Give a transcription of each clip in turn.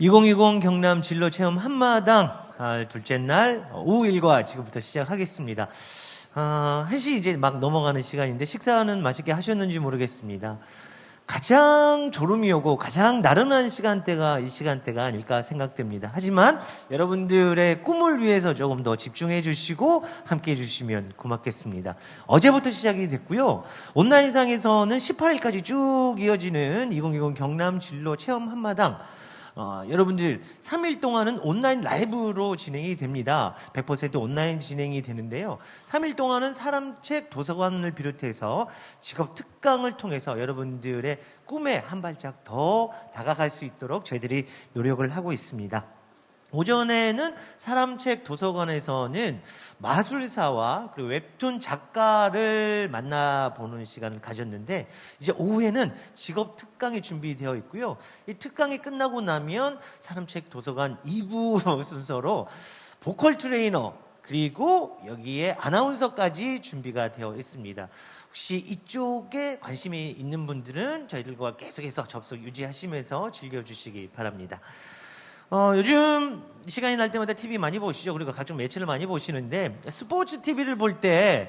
2020 경남 진로 체험 한마당 둘째 날 오후 일과 지금부터 시작하겠습니다. 1시 이제 막 넘어가는 시간인데 식사는 맛있게 하셨는지 모르겠습니다. 가장 졸음이 오고 가장 나른한 시간대가 이 시간대가 아닐까 생각됩니다. 하지만 여러분들의 꿈을 위해서 조금 더 집중해 주시고 함께 해 주시면 고맙겠습니다. 어제부터 시작이 됐고요. 온라인상에서는 18일까지 쭉 이어지는 2020 경남 진로 체험 한마당 여러분들 3일 동안은 온라인 라이브로 진행이 됩니다. 100% 온라인 진행이 되는데요. 3일 동안은 사람책 도서관을 비롯해서 직업 특강을 통해서 여러분들의 꿈에 한 발짝 더 다가갈 수 있도록 저희들이 노력을 하고 있습니다. 오전에는 사람책 도서관에서는 마술사와 그리고 웹툰 작가를 만나보는 시간을 가졌는데, 이제 오후에는 직업 특강이 준비되어 있고요. 이 특강이 끝나고 나면 사람책 도서관 2부 순서로 보컬 트레이너 그리고 여기에 아나운서까지 준비가 되어 있습니다. 혹시 이쪽에 관심이 있는 분들은 저희들과 계속해서 접속 유지하시면서 즐겨주시기 바랍니다. 요즘 시간이 날 때마다 TV 많이 보시죠. 그리고 각종 매체를 많이 보시는데 스포츠 TV를 볼 때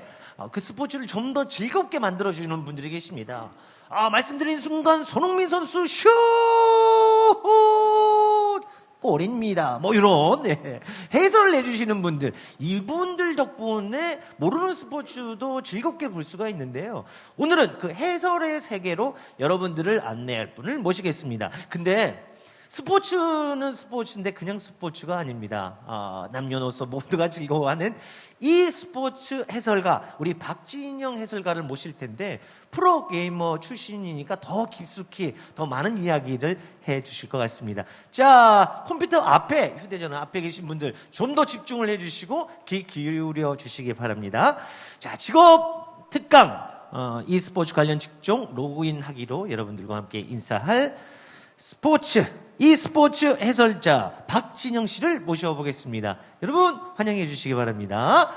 그 스포츠를 좀 더 즐겁게 만들어주는 분들이 계십니다. 말씀드린 순간 손흥민 선수 슛! 골입니다. 뭐 이런 해설을 해주시는 분들, 이분들 덕분에 모르는 스포츠도 즐겁게 볼 수가 있는데요. 오늘은 그 해설의 세계로 여러분들을 안내할 분을 모시겠습니다. 근데 스포츠는 스포츠인데 그냥 스포츠가 아닙니다. 남녀노소 모두가 즐거워하는 이 스포츠 해설가, 우리 박진영 해설가를 모실 텐데 프로게이머 출신이니까 더 깊숙이 더 많은 이야기를 해 주실 것 같습니다. 자, 컴퓨터 앞에, 휴대전화 앞에 계신 분들 좀 더 집중을 해 주시고 귀 기울여 주시기 바랍니다. 자, 직업 특강 e스포츠 관련 직종 로그인 하기로 여러분들과 함께 인사할 e스포츠 해설자 박진영 씨를 모셔보겠습니다. 여러분 환영해 주시기 바랍니다.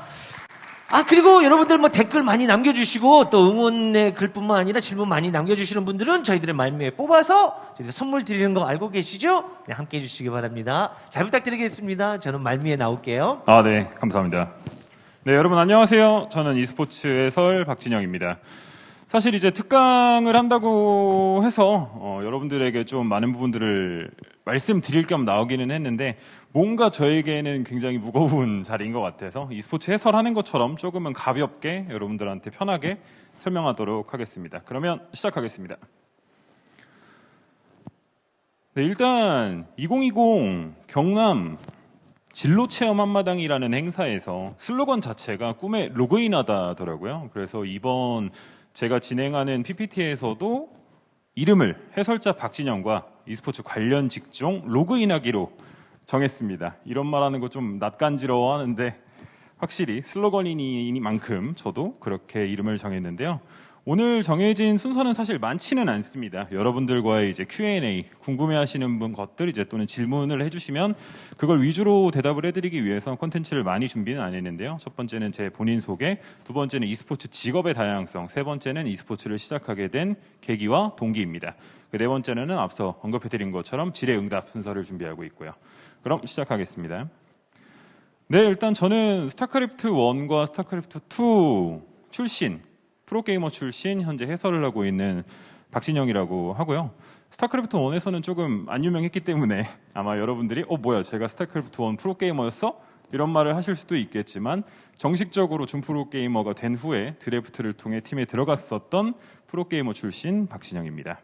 그리고 여러분들 댓글 많이 남겨주시고 또 응원의 글뿐만 아니라 질문 많이 남겨주시는 분들은 저희들의 말미에 뽑아서 저희들 선물 드리는 거 알고 계시죠? 네, 함께 해주시기 바랍니다. 잘 부탁드리겠습니다. 저는 말미에 나올게요. 네, 감사합니다. 네, 여러분 안녕하세요. 저는 e스포츠 해설 박진영입니다. 사실 이제 특강을 한다고 해서 여러분들에게 좀 많은 부분들을 말씀드릴 겸 나오기는 했는데 뭔가 저에게는 굉장히 무거운 자리인 것 같아서 e스포츠 해설하는 것처럼 조금은 가볍게 여러분들한테 편하게 설명하도록 하겠습니다. 그러면 시작하겠습니다. 네, 일단 2020 경남 진로체험 한마당이라는 행사에서 슬로건 자체가 꿈에 로그인하다더라고요. 그래서 이번 제가 진행하는 PPT에서도 이름을 해설자 박진영과 e스포츠 관련 직종 로그인하기로 정했습니다. 이런 말하는 거 좀 낯간지러워 하는데 확실히 슬로건이니만큼 저도 그렇게 이름을 정했는데요. 오늘 정해진 순서는 사실 많지는 않습니다. 여러분들과의 이제 Q&A, 궁금해하시는 것들 이제 또는 질문을 해주시면 그걸 위주로 대답을 해드리기 위해서 콘텐츠를 많이 준비는 안 했는데요. 첫 번째는 제 본인 소개, 두 번째는 e스포츠 직업의 다양성, 세 번째는 e스포츠를 시작하게 된 계기와 동기입니다. 네 번째는 앞서 언급해드린 것처럼 질의응답 순서를 준비하고 있고요. 그럼 시작하겠습니다. 네, 일단 저는 스타크래프트 1과 스타크래프트 2 출신, 프로게이머 출신, 현재 해설을 하고 있는 박진영이라고 하고요. 스타크래프트 1에서는 조금 안 유명했기 때문에 아마 여러분들이 뭐야 제가 스타크래프트 1 프로게이머였어? 이런 말을 하실 수도 있겠지만 정식적으로 준 프로게이머가 된 후에 드래프트를 통해 팀에 들어갔었던 프로게이머 출신 박진영입니다.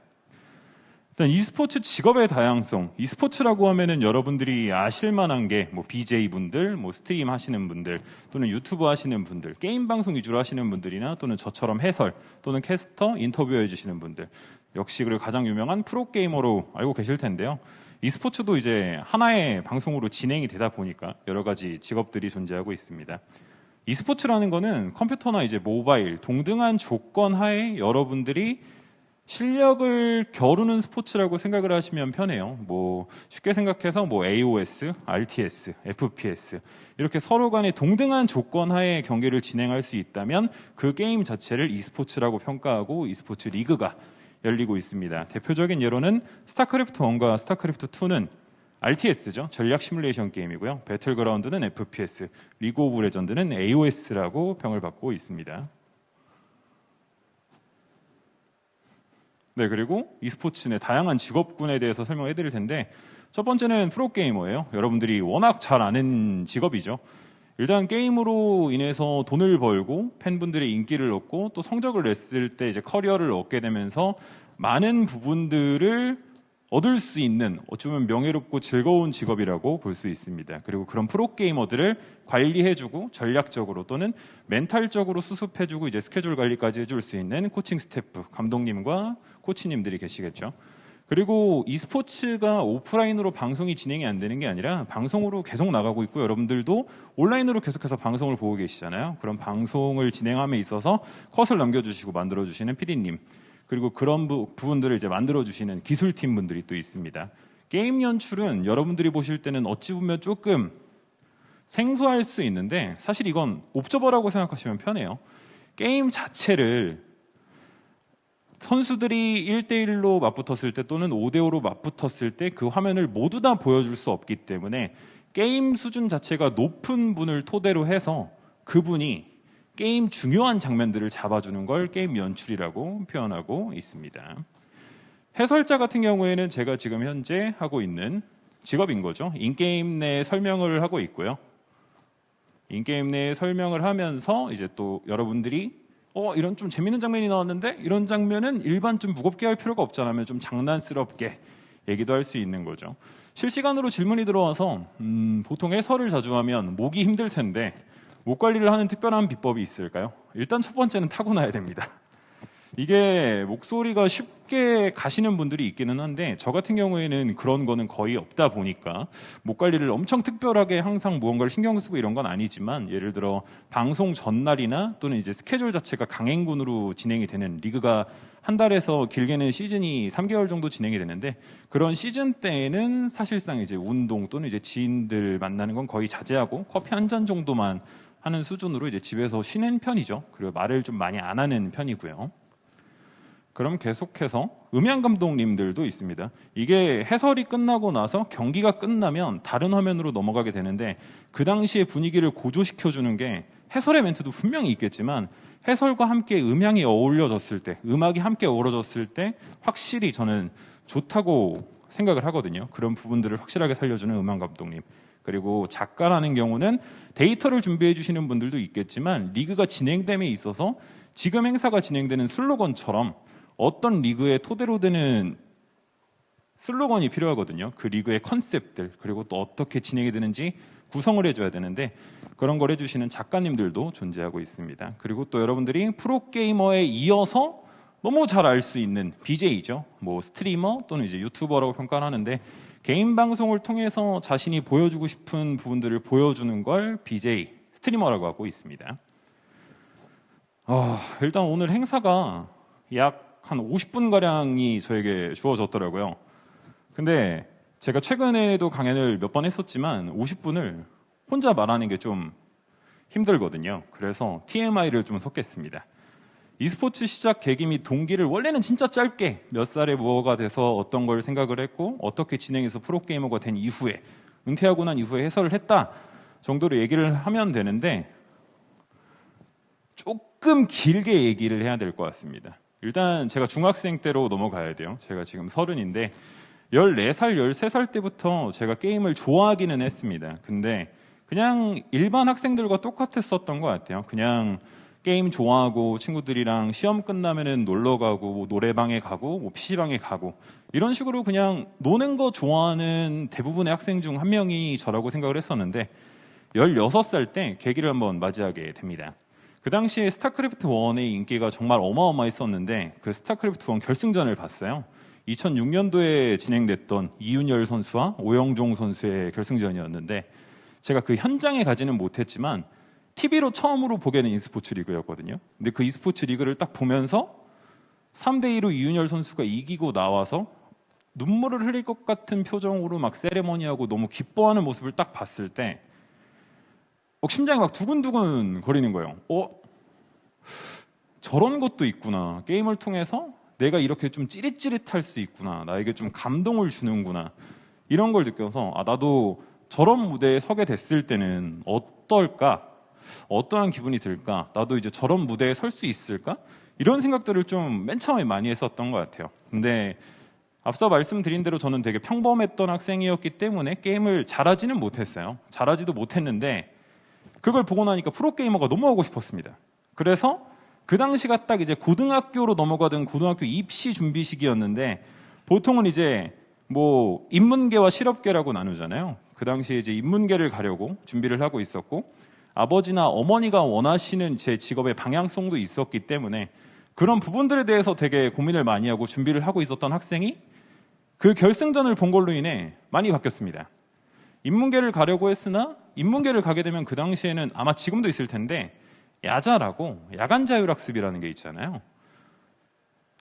일단 e스포츠 직업의 다양성, e스포츠라고 하면은 여러분들이 아실만한 게 BJ분들, 스트림 하시는 분들, 또는 유튜브 하시는 분들, 게임 방송 위주로 하시는 분들이나 또는 저처럼 해설, 또는 캐스터, 인터뷰해 주시는 분들, 역시 그리고 가장 유명한 프로게이머로 알고 계실 텐데요. e스포츠도 이제 하나의 방송으로 진행이 되다 보니까 여러 가지 직업들이 존재하고 있습니다. e스포츠라는 거는 컴퓨터나 이제 모바일, 동등한 조건 하에 여러분들이 실력을 겨루는 스포츠라고 생각을 하시면 편해요. 쉽게 생각해서 AOS, RTS, FPS 이렇게 서로 간의 동등한 조건 하에 경기를 진행할 수 있다면 그 게임 자체를 e스포츠라고 평가하고 e스포츠 리그가 열리고 있습니다. 대표적인 예로는 스타크래프트 1과 스타크래프트 2는 RTS죠. 전략 시뮬레이션 게임이고요. 배틀그라운드는 FPS, 리그 오브 레전드는 AOS라고 평을 받고 있습니다. 네, 그리고 e스포츠 내 다양한 직업군에 대해서 설명해 드릴 텐데 첫 번째는 프로게이머예요. 여러분들이 워낙 잘 아는 직업이죠. 일단 게임으로 인해서 돈을 벌고 팬분들의 인기를 얻고 또 성적을 냈을 때 이제 커리어를 얻게 되면서 많은 부분들을 얻을 수 있는 어찌 보면 명예롭고 즐거운 직업이라고 볼 수 있습니다. 그리고 그런 프로게이머들을 관리해주고 전략적으로 또는 멘탈적으로 수습해주고 이제 스케줄 관리까지 해줄 수 있는 코칭 스태프, 감독님과 코치님들이 계시겠죠. 그리고 e스포츠가 오프라인으로 방송이 진행이 안 되는 게 아니라 방송으로 계속 나가고 있고 여러분들도 온라인으로 계속해서 방송을 보고 계시잖아요. 그런 방송을 진행함에 있어서 컷을 남겨주시고 만들어주시는 PD님 그리고 그런 부분들을 이제 만들어주시는 기술팀 분들이 또 있습니다. 게임 연출은 여러분들이 보실 때는 어찌 보면 조금 생소할 수 있는데 사실 이건 옵저버라고 생각하시면 편해요. 게임 자체를 선수들이 1대1로 맞붙었을 때 또는 5대5로 맞붙었을 때 그 화면을 모두 다 보여줄 수 없기 때문에 게임 수준 자체가 높은 분을 토대로 해서 그분이 게임 중요한 장면들을 잡아주는 걸 게임 연출이라고 표현하고 있습니다. 해설자 같은 경우에는 제가 지금 현재 하고 있는 직업인 거죠. 인게임 내 설명을 하고 있고요. 인게임 내 설명을 하면서 이제 또 여러분들이 이런 좀 재밌는 장면이 나왔는데 이런 장면은 일반 좀 무겁게 할 필요가 없잖아요. 좀 장난스럽게 얘기도 할 수 있는 거죠. 실시간으로 질문이 들어와서 보통 해설을 자주 하면 목이 힘들 텐데 목 관리를 하는 특별한 비법이 있을까요? 일단 첫 번째는 타고나야 됩니다. 이게 목소리가 쉽게 가시는 분들이 있기는 한데 저 같은 경우에는 그런 거는 거의 없다 보니까 목 관리를 엄청 특별하게 항상 무언가를 신경 쓰고 이런 건 아니지만 예를 들어 방송 전날이나 또는 이제 스케줄 자체가 강행군으로 진행이 되는 리그가 한 달에서 길게는 시즌이 3개월 정도 진행이 되는데 그런 시즌 때에는 사실상 이제 운동 또는 이제 지인들 만나는 건 거의 자제하고 커피 한 잔 정도만 하는 수준으로 이제 집에서 쉬는 편이죠. 그리고 말을 좀 많이 안 하는 편이고요. 그럼 계속해서 음향 감독님들도 있습니다. 이게 해설이 끝나고 나서 경기가 끝나면 다른 화면으로 넘어가게 되는데 그 당시의 분위기를 고조시켜주는 게 해설의 멘트도 분명히 있겠지만 해설과 함께 음향이 어울려졌을 때, 음악이 함께 어우러졌을 때 확실히 저는 좋다고 생각을 하거든요. 그런 부분들을 확실하게 살려주는 음향 감독님. 그리고 작가라는 경우는 데이터를 준비해 주시는 분들도 있겠지만 리그가 진행됨에 있어서 지금 행사가 진행되는 슬로건처럼 어떤 리그의 토대로 되는 슬로건이 필요하거든요. 그 리그의 컨셉들 그리고 또 어떻게 진행이 되는지 구성을 해줘야 되는데 그런 걸 해주시는 작가님들도 존재하고 있습니다. 그리고 또 여러분들이 프로게이머에 이어서 너무 잘 알 수 있는 BJ죠. 뭐 스트리머 또는 이제 유튜버라고 평가를 하는데 개인 방송을 통해서 자신이 보여주고 싶은 부분들을 보여주는 걸 BJ, 스트리머라고 하고 있습니다. 일단 오늘 행사가 약 한 50분가량이 저에게 주어졌더라고요. 근데 제가 최근에도 강연을 몇 번 했었지만 50분을 혼자 말하는 게 좀 힘들거든요. 그래서 TMI를 좀 섞겠습니다. e스포츠 시작 계기 및 동기를 원래는 진짜 짧게 몇 살에 무엇가 돼서 어떤 걸 생각을 했고 어떻게 진행해서 프로게이머가 된 이후에 은퇴하고 난 이후에 해설을 했다 정도로 얘기를 하면 되는데 조금 길게 얘기를 해야 될 것 같습니다. 일단 제가 중학생 때로 넘어가야 돼요. 제가 지금 30인데 14살, 13살 때부터 제가 게임을 좋아하기는 했습니다. 근데 그냥 일반 학생들과 똑같았었던 것 같아요. 그냥 게임 좋아하고 친구들이랑 시험 끝나면은 놀러 가고 뭐 노래방에 가고 뭐 PC방에 가고 이런 식으로 그냥 노는 거 좋아하는 대부분의 학생 중 한 명이 저라고 생각을 했었는데 16살 때 계기를 한번 맞이하게 됩니다. 그 당시에 스타크래프트 1의 인기가 정말 어마어마했었는데 그 스타크래프트 1 결승전을 봤어요. 2006년도에 진행됐던 이윤열 선수와 오영종 선수의 결승전이었는데 제가 그 현장에 가지는 못했지만 TV로 처음으로 보게 된 e스포츠 리그였거든요. 근데 그 e스포츠 리그를 딱 보면서 3대2로 이윤열 선수가 이기고 나와서 눈물을 흘릴 것 같은 표정으로 막 세레머니하고 너무 기뻐하는 모습을 딱 봤을 때 심장이 막 두근두근 거리는 거예요. 저런 것도 있구나. 게임을 통해서 내가 이렇게 좀 찌릿찌릿할 수 있구나. 나에게 좀 감동을 주는구나. 이런 걸 느껴서 나도 저런 무대에 서게 됐을 때는 어떨까? 어떠한 기분이 들까? 나도 이제 저런 무대에 설 수 있을까? 이런 생각들을 좀 맨 처음에 많이 했었던 것 같아요. 근데 앞서 말씀드린 대로 저는 되게 평범했던 학생이었기 때문에 게임을 잘하지는 못했어요. 잘하지도 못했는데 그걸 보고 나니까 프로게이머가 너무 하고 싶었습니다. 그래서 그 당시가 딱 이제 고등학교로 넘어가던 고등학교 입시 준비 시기였는데 보통은 이제 뭐 인문계와 실업계라고 나누잖아요. 그 당시에 이제 인문계를 가려고 준비를 하고 있었고 아버지나 어머니가 원하시는 제 직업의 방향성도 있었기 때문에 그런 부분들에 대해서 되게 고민을 많이 하고 준비를 하고 있었던 학생이 그 결승전을 본 걸로 인해 많이 바뀌었습니다. 인문계를 가려고 했으나 인문계를 가게 되면 그 당시에는 아마 지금도 있을 텐데 야자라고 야간 자율학습이라는 게 있잖아요.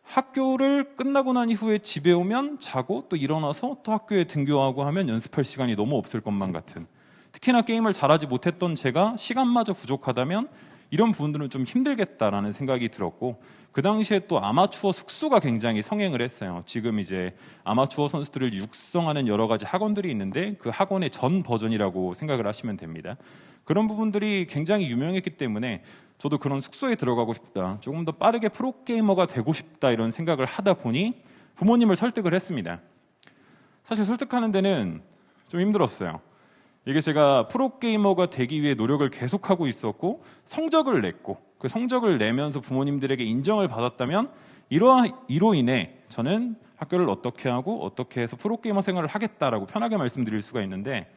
학교를 끝나고 난 이후에 집에 오면 자고 또 일어나서 또 학교에 등교하고 하면 연습할 시간이 너무 없을 것만 같은, 특히나 게임을 잘하지 못했던 제가 시간마저 부족하다면 이런 부분들은 좀 힘들겠다라는 생각이 들었고 그 당시에 또 아마추어 숙소가 굉장히 성행을 했어요. 지금 이제 아마추어 선수들을 육성하는 여러 가지 학원들이 있는데 그 학원의 전 버전이라고 생각을 하시면 됩니다. 그런 부분들이 굉장히 유명했기 때문에 저도 그런 숙소에 들어가고 싶다, 조금 더 빠르게 프로게이머가 되고 싶다 이런 생각을 하다 보니 부모님을 설득을 했습니다. 사실 설득하는 데는 좀 힘들었어요. 이게 제가 프로게이머가 되기 위해 노력을 계속하고 있었고 성적을 냈고 그 성적을 내면서 부모님들에게 인정을 받았다면 이로 인해 저는 학교를 어떻게 하고 어떻게 해서 프로게이머 생활을 하겠다라고 편하게 말씀드릴 수가 있는데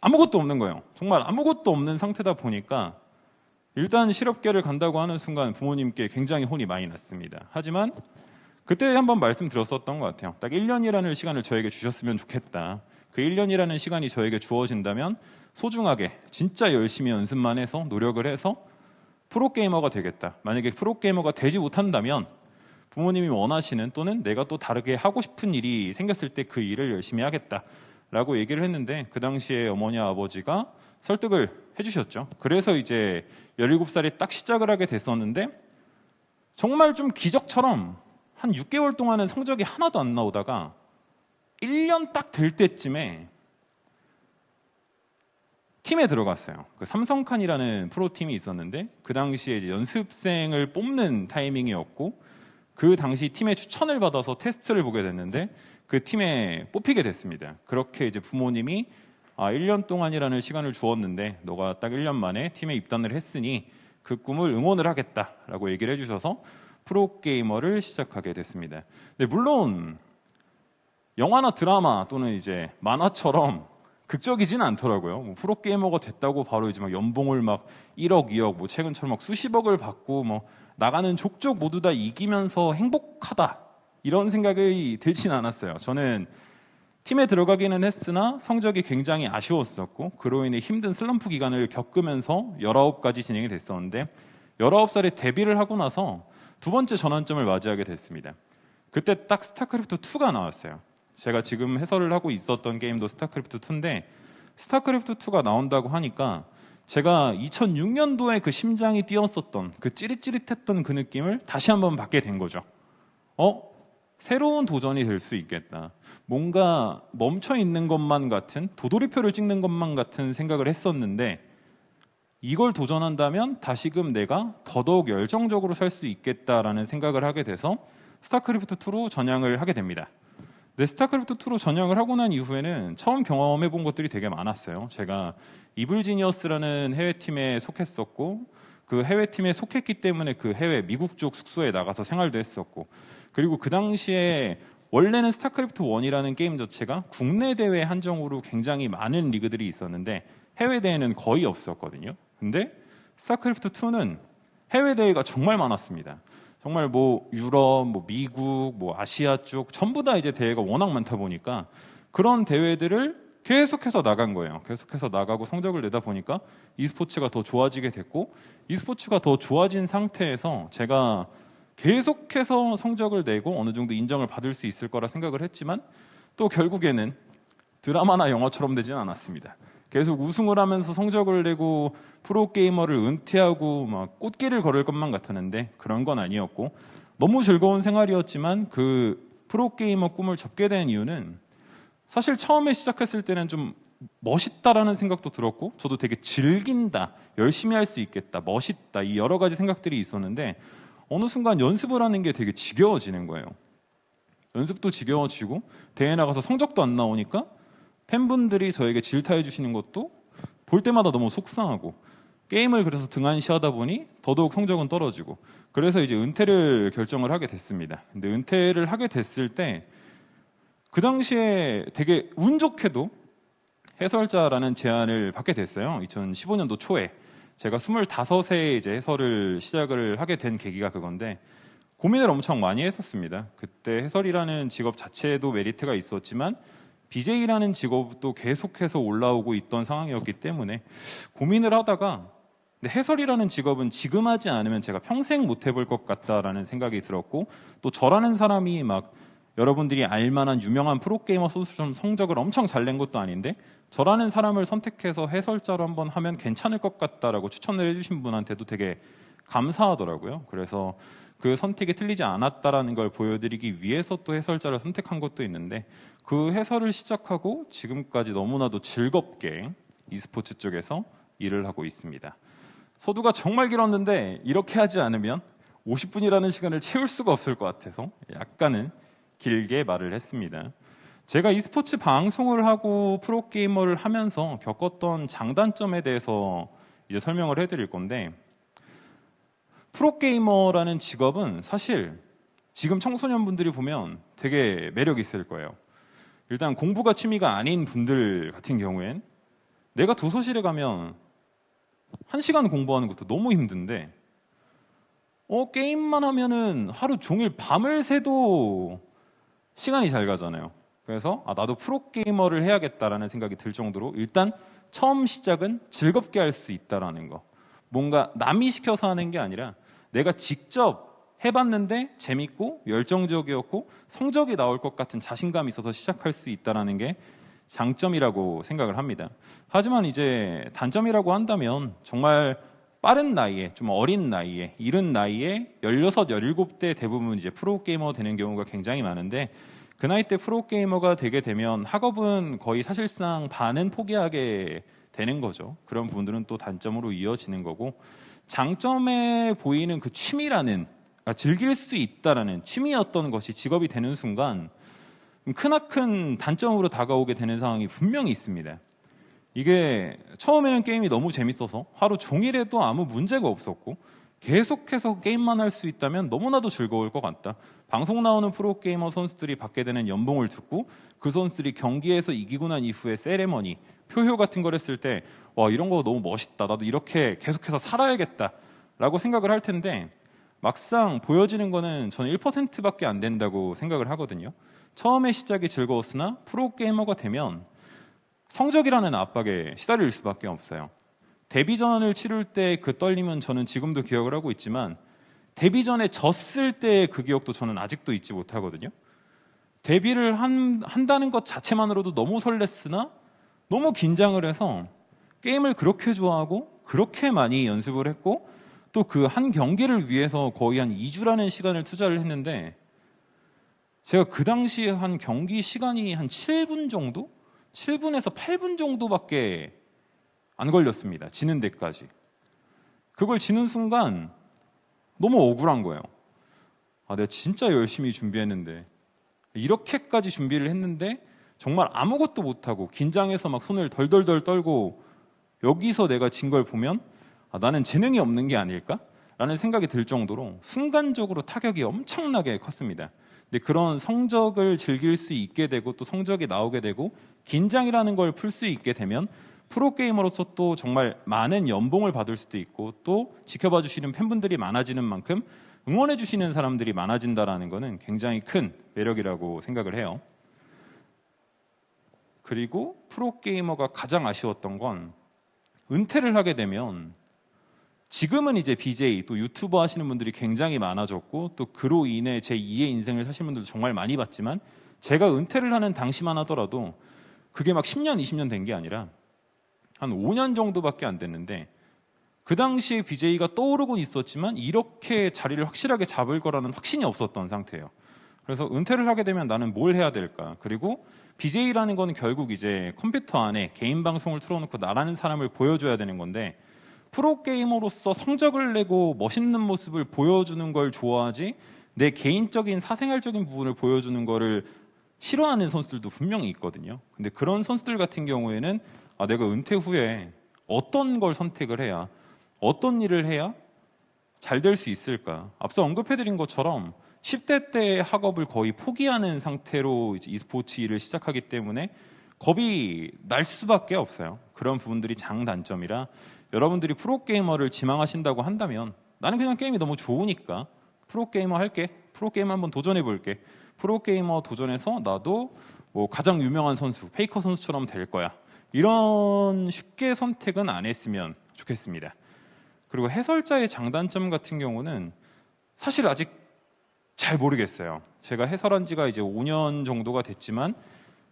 아무것도 없는 거예요. 정말 아무것도 없는 상태다 보니까 일단 실업계를 간다고 하는 순간 부모님께 굉장히 혼이 많이 났습니다. 하지만 그때 한번 말씀드렸었던 것 같아요. 딱 1년이라는 시간을 저에게 주셨으면 좋겠다. 그 1년이라는 시간이 저에게 주어진다면 소중하게 진짜 열심히 연습만 해서 노력을 해서 프로게이머가 되겠다. 만약에 프로게이머가 되지 못한다면 부모님이 원하시는 또는 내가 또 다르게 하고 싶은 일이 생겼을 때 그 일을 열심히 하겠다라고 얘기를 했는데 그 당시에 어머니 아버지가 설득을 해주셨죠. 그래서 이제 17살에 딱 시작을 하게 됐었는데 정말 좀 기적처럼 한 6개월 동안은 성적이 하나도 안 나오다가 1년 딱 될 때쯤에 팀에 들어갔어요. 그 삼성칸이라는 프로팀이 있었는데 그 당시에 이제 연습생을 뽑는 타이밍이었고 그 당시 팀의 추천을 받아서 테스트를 보게 됐는데 그 팀에 뽑히게 됐습니다. 그렇게 이제 부모님이 1년 동안이라는 시간을 주었는데 너가 딱 1년 만에 팀에 입단을 했으니 그 꿈을 응원을 하겠다라고 얘기를 해주셔서 프로게이머를 시작하게 됐습니다. 근데 물론 영화나 드라마 또는 이제 만화처럼 극적이지는 않더라고요. 뭐 프로게이머가 됐다고 바로 이제 막 연봉을 막 1억, 2억, 뭐 최근처럼 막 수십억을 받고 뭐 나가는 족족 모두 다 이기면서 행복하다 이런 생각이 들진 않았어요. 저는 팀에 들어가기는 했으나 성적이 굉장히 아쉬웠었고 그로 인해 힘든 슬럼프 기간을 겪으면서 19까지 진행이 됐었는데 19살에 데뷔를 하고 나서 두 번째 전환점을 맞이하게 됐습니다. 그때 딱 스타크래프트 2가 나왔어요. 제가 지금 해설을 하고 있었던 게임도 스타크래프트 2인데 스타크래프트 2가 나온다고 하니까 제가 2006년도에 그 심장이 뛰었었던 그 찌릿찌릿했던 그 느낌을 다시 한번 받게 된 거죠. 새로운 도전이 될 수 있겠다. 뭔가 멈춰 있는 것만 같은, 도돌이표를 찍는 것만 같은 생각을 했었는데 이걸 도전한다면 다시금 내가 더더욱 열정적으로 살 수 있겠다라는 생각을 하게 돼서 스타크래프트 2로 전향을 하게 됩니다. 근데 스타크래프트 2로 전향을 하고 난 이후에는 처음 경험해 본 것들이 되게 많았어요. 제가 이블지니어스라는 해외팀에 속했었고 그 해외팀에 속했기 때문에 그 해외 미국 쪽 숙소에 나가서 생활도 했었고 그리고 그 당시에 원래는 스타크래프트 1이라는 게임 자체가 국내 대회 한정으로 굉장히 많은 리그들이 있었는데 해외 대회는 거의 없었거든요. 근데 스타크래프트 2는 해외 대회가 정말 많았습니다. 정말 뭐 유럽, 뭐 미국, 뭐 아시아 쪽 전부 다 이제 대회가 워낙 많다 보니까 그런 대회들을 계속해서 나간 거예요. 계속해서 나가고 성적을 내다 보니까 e스포츠가 더 좋아지게 됐고 e스포츠가 더 좋아진 상태에서 제가 계속해서 성적을 내고 어느 정도 인정을 받을 수 있을 거라 생각을 했지만 또 결국에는 드라마나 영화처럼 되지는 않았습니다. 계속 우승을 하면서 성적을 내고 프로게이머를 은퇴하고 막 꽃길을 걸을 것만 같았는데 그런 건 아니었고 너무 즐거운 생활이었지만 그 프로게이머 꿈을 접게 된 이유는 사실 처음에 시작했을 때는 좀 멋있다라는 생각도 들었고 저도 되게 즐긴다, 열심히 할 수 있겠다, 멋있다 이 여러 가지 생각들이 있었는데 어느 순간 연습을 하는 게 되게 지겨워지는 거예요. 연습도 지겨워지고 대회 나가서 성적도 안 나오니까 팬분들이 저에게 질타해 주시는 것도 볼 때마다 너무 속상하고 게임을 그래서 등한시하다 보니 더더욱 성적은 떨어지고 그래서 이제 은퇴를 결정을 하게 됐습니다. 근데 은퇴를 하게 됐을 때 그 당시에 되게 운 좋게도 해설자라는 제안을 받게 됐어요. 2015년도 초에 제가 25세에 이제 해설을 시작을 하게 된 계기가 그건데 고민을 엄청 많이 했었습니다. 그때 해설이라는 직업 자체에도 메리트가 있었지만 BJ라는 직업도 계속해서 올라오고 있던 상황이었기 때문에 고민을 하다가 근데 해설이라는 직업은 지금 하지 않으면 제가 평생 못 해볼 것 같다라는 생각이 들었고 또 저라는 사람이 막 여러분들이 알만한 유명한 프로게이머 선수처럼 성적을 엄청 잘 낸 것도 아닌데 저라는 사람을 선택해서 해설자로 한번 하면 괜찮을 것 같다라고 추천을 해주신 분한테도 되게 감사하더라고요. 그래서 그 선택이 틀리지 않았다라는 걸 보여드리기 위해서 또 해설자를 선택한 것도 있는데 그 해설을 시작하고 지금까지 너무나도 즐겁게 e스포츠 쪽에서 일을 하고 있습니다. 서두가 정말 길었는데 이렇게 하지 않으면 50분이라는 시간을 채울 수가 없을 것 같아서 약간은 길게 말을 했습니다. 제가 e스포츠 방송을 하고 프로게이머를 하면서 겪었던 장단점에 대해서 이제 설명을 해드릴 건데 프로게이머라는 직업은 사실 지금 청소년분들이 보면 되게 매력 있을 거예요. 일단 공부가 취미가 아닌 분들 같은 경우엔 내가 도서실에 가면 1시간 공부하는 것도 너무 힘든데 게임만 하면은 하루 종일 밤을 새도 시간이 잘 가잖아요. 그래서 나도 프로게이머를 해야겠다라는 생각이 들 정도로 일단 처음 시작은 즐겁게 할 수 있다라는 거. 뭔가 남이 시켜서 하는 게 아니라 내가 직접 해봤는데 재밌고 열정적이었고 성적이 나올 것 같은 자신감이 있어서 시작할 수 있다라는 게 장점이라고 생각을 합니다. 하지만 이제 단점이라고 한다면 정말 빠른 나이에, 좀 어린 나이에, 이른 나이에 16, 17대 대부분 이제 프로게이머 되는 경우가 굉장히 많은데 그 나이 때 프로게이머가 되게 되면 학업은 거의 사실상 반은 포기하게 되는 거죠. 그런 부분들은 또 단점으로 이어지는 거고 장점에 보이는 그 취미라는 즐길 수 있다라는 취미였던 것이 직업이 되는 순간 크나큰 단점으로 다가오게 되는 상황이 분명히 있습니다. 이게 처음에는 게임이 너무 재밌어서 하루 종일 해도 아무 문제가 없었고 계속해서 게임만 할 수 있다면 너무나도 즐거울 것 같다. 방송 나오는 프로게이머 선수들이 받게 되는 연봉을 듣고 그 선수들이 경기에서 이기고 난 이후에 세레머니, 표효 같은 걸 했을 때 와, 이런 거 너무 멋있다. 나도 이렇게 계속해서 살아야겠다 라고 생각을 할 텐데 막상 보여지는 거는 저는 1%밖에 안 된다고 생각을 하거든요. 처음에 시작이 즐거웠으나 프로게이머가 되면 성적이라는 압박에 시달릴 수밖에 없어요. 데뷔전을 치를 때 그 떨림은 저는 지금도 기억을 하고 있지만 데뷔전에 졌을 때 그 기억도 저는 아직도 잊지 못하거든요. 데뷔를 한다는 것 자체만으로도 너무 설렜으나 너무 긴장을 해서 게임을 그렇게 좋아하고 그렇게 많이 연습을 했고 또 그 한 경기를 위해서 거의 한 2주라는 시간을 투자를 했는데 제가 그 당시에 한 경기 시간이 한 7분 정도? 7분에서 8분 정도밖에 안 걸렸습니다. 지는 데까지. 그걸 지는 순간 너무 억울한 거예요. 내가 진짜 열심히 준비했는데 이렇게까지 준비를 했는데 정말 아무것도 못하고 긴장해서 막 손을 덜덜덜 떨고 여기서 내가 진 걸 보면 나는 재능이 없는 게 아닐까? 라는 생각이 들 정도로 순간적으로 타격이 엄청나게 컸습니다. 근데 그런 성적을 즐길 수 있게 되고 또 성적이 나오게 되고 긴장이라는 걸 풀 수 있게 되면 프로게이머로서 또 정말 많은 연봉을 받을 수도 있고 또 지켜봐 주시는 팬분들이 많아지는 만큼 응원해 주시는 사람들이 많아진다는 것은 굉장히 큰 매력이라고 생각을 해요. 그리고 프로게이머가 가장 아쉬웠던 건 은퇴를 하게 되면 지금은 이제 BJ 또 유튜버 하시는 분들이 굉장히 많아졌고 또 그로 인해 제 2의 인생을 사시는 분들도 정말 많이 봤지만 제가 은퇴를 하는 당시만 하더라도 그게 막 10년, 20년 된 게 아니라 한 5년 정도밖에 안 됐는데 그 당시에 BJ가 떠오르곤 있었지만 이렇게 자리를 확실하게 잡을 거라는 확신이 없었던 상태예요. 그래서 은퇴를 하게 되면 나는 뭘 해야 될까? 그리고 BJ라는 거는 결국 이제 컴퓨터 안에 개인 방송을 틀어놓고 나라는 사람을 보여줘야 되는 건데, 프로게이머로서 성적을 내고 멋있는 모습을 보여주는 걸 좋아하지 내 개인적인 사생활적인 부분을 보여주는 거를 싫어하는 선수들도 분명히 있거든요. 근데 그런 선수들 같은 경우에는 내가 은퇴 후에 어떤 걸 선택을 해야, 어떤 일을 해야 잘 될 수 있을까? 앞서 언급해드린 것처럼 10대 때 학업을 거의 포기하는 상태로 이제 e스포츠 일을 시작하기 때문에 겁이 날 수밖에 없어요. 그런 부분들이 장단점이라, 여러분들이 프로게이머를 지망하신다고 한다면 나는 그냥 게임이 너무 좋으니까 프로게이머 할게, 프로게이머 한번 도전해볼게, 프로게이머 도전해서 나도 뭐 가장 유명한 선수, 페이커 선수처럼 될 거야, 이런 쉽게 선택은 안 했으면 좋겠습니다. 그리고 해설자의 장단점 같은 경우는 사실 아직 잘 모르겠어요. 제가 해설한 지가 이제 5년 정도가 됐지만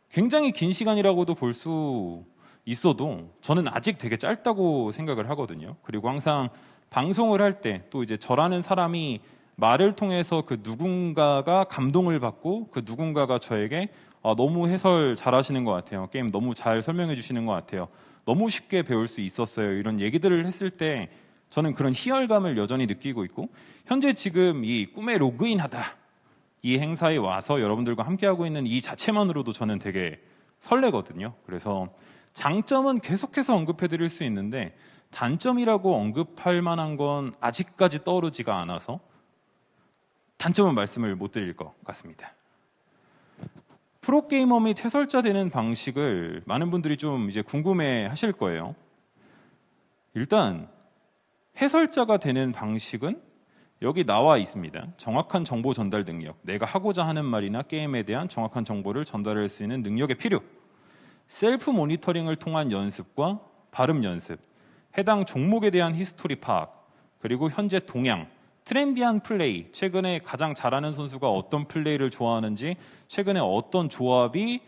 굉장히 긴 시간이라고도 볼 수 있어도 저는 아직 되게 짧다고 생각을 하거든요. 그리고 항상 방송을 할 때 또 이제 저라는 사람이 말을 통해서 그 누군가가 감동을 받고 그 누군가가 저에게 너무 해설 잘하시는 것 같아요, 게임 너무 잘 설명해 주시는 것 같아요, 너무 쉽게 배울 수 있었어요, 이런 얘기들을 했을 때 저는 그런 희열감을 여전히 느끼고 있고, 현재 지금 이 꿈에 로그인하다 이 행사에 와서 여러분들과 함께하고 있는 이 자체만으로도 저는 되게 설레거든요. 그래서 장점은 계속해서 언급해드릴 수 있는데 단점이라고 언급할 만한 건 아직까지 떠오르지가 않아서 단점은 말씀을 못 드릴 것 같습니다. 프로게이머 및 해설자 되는 방식을 많은 분들이 좀 이제 궁금해 하실 거예요. 일단 해설자가 되는 방식은 여기 나와 있습니다. 정확한 정보 전달 능력, 내가 하고자 하는 말이나 게임에 대한 정확한 정보를 전달할 수 있는 능력의 필요, 셀프 모니터링을 통한 연습과 발음 연습, 해당 종목에 대한 히스토리 파악, 그리고 현재 동향, 트렌디한 플레이, 최근에 가장 잘하는 선수가 어떤 플레이를 좋아하는지, 최근에 어떤 조합이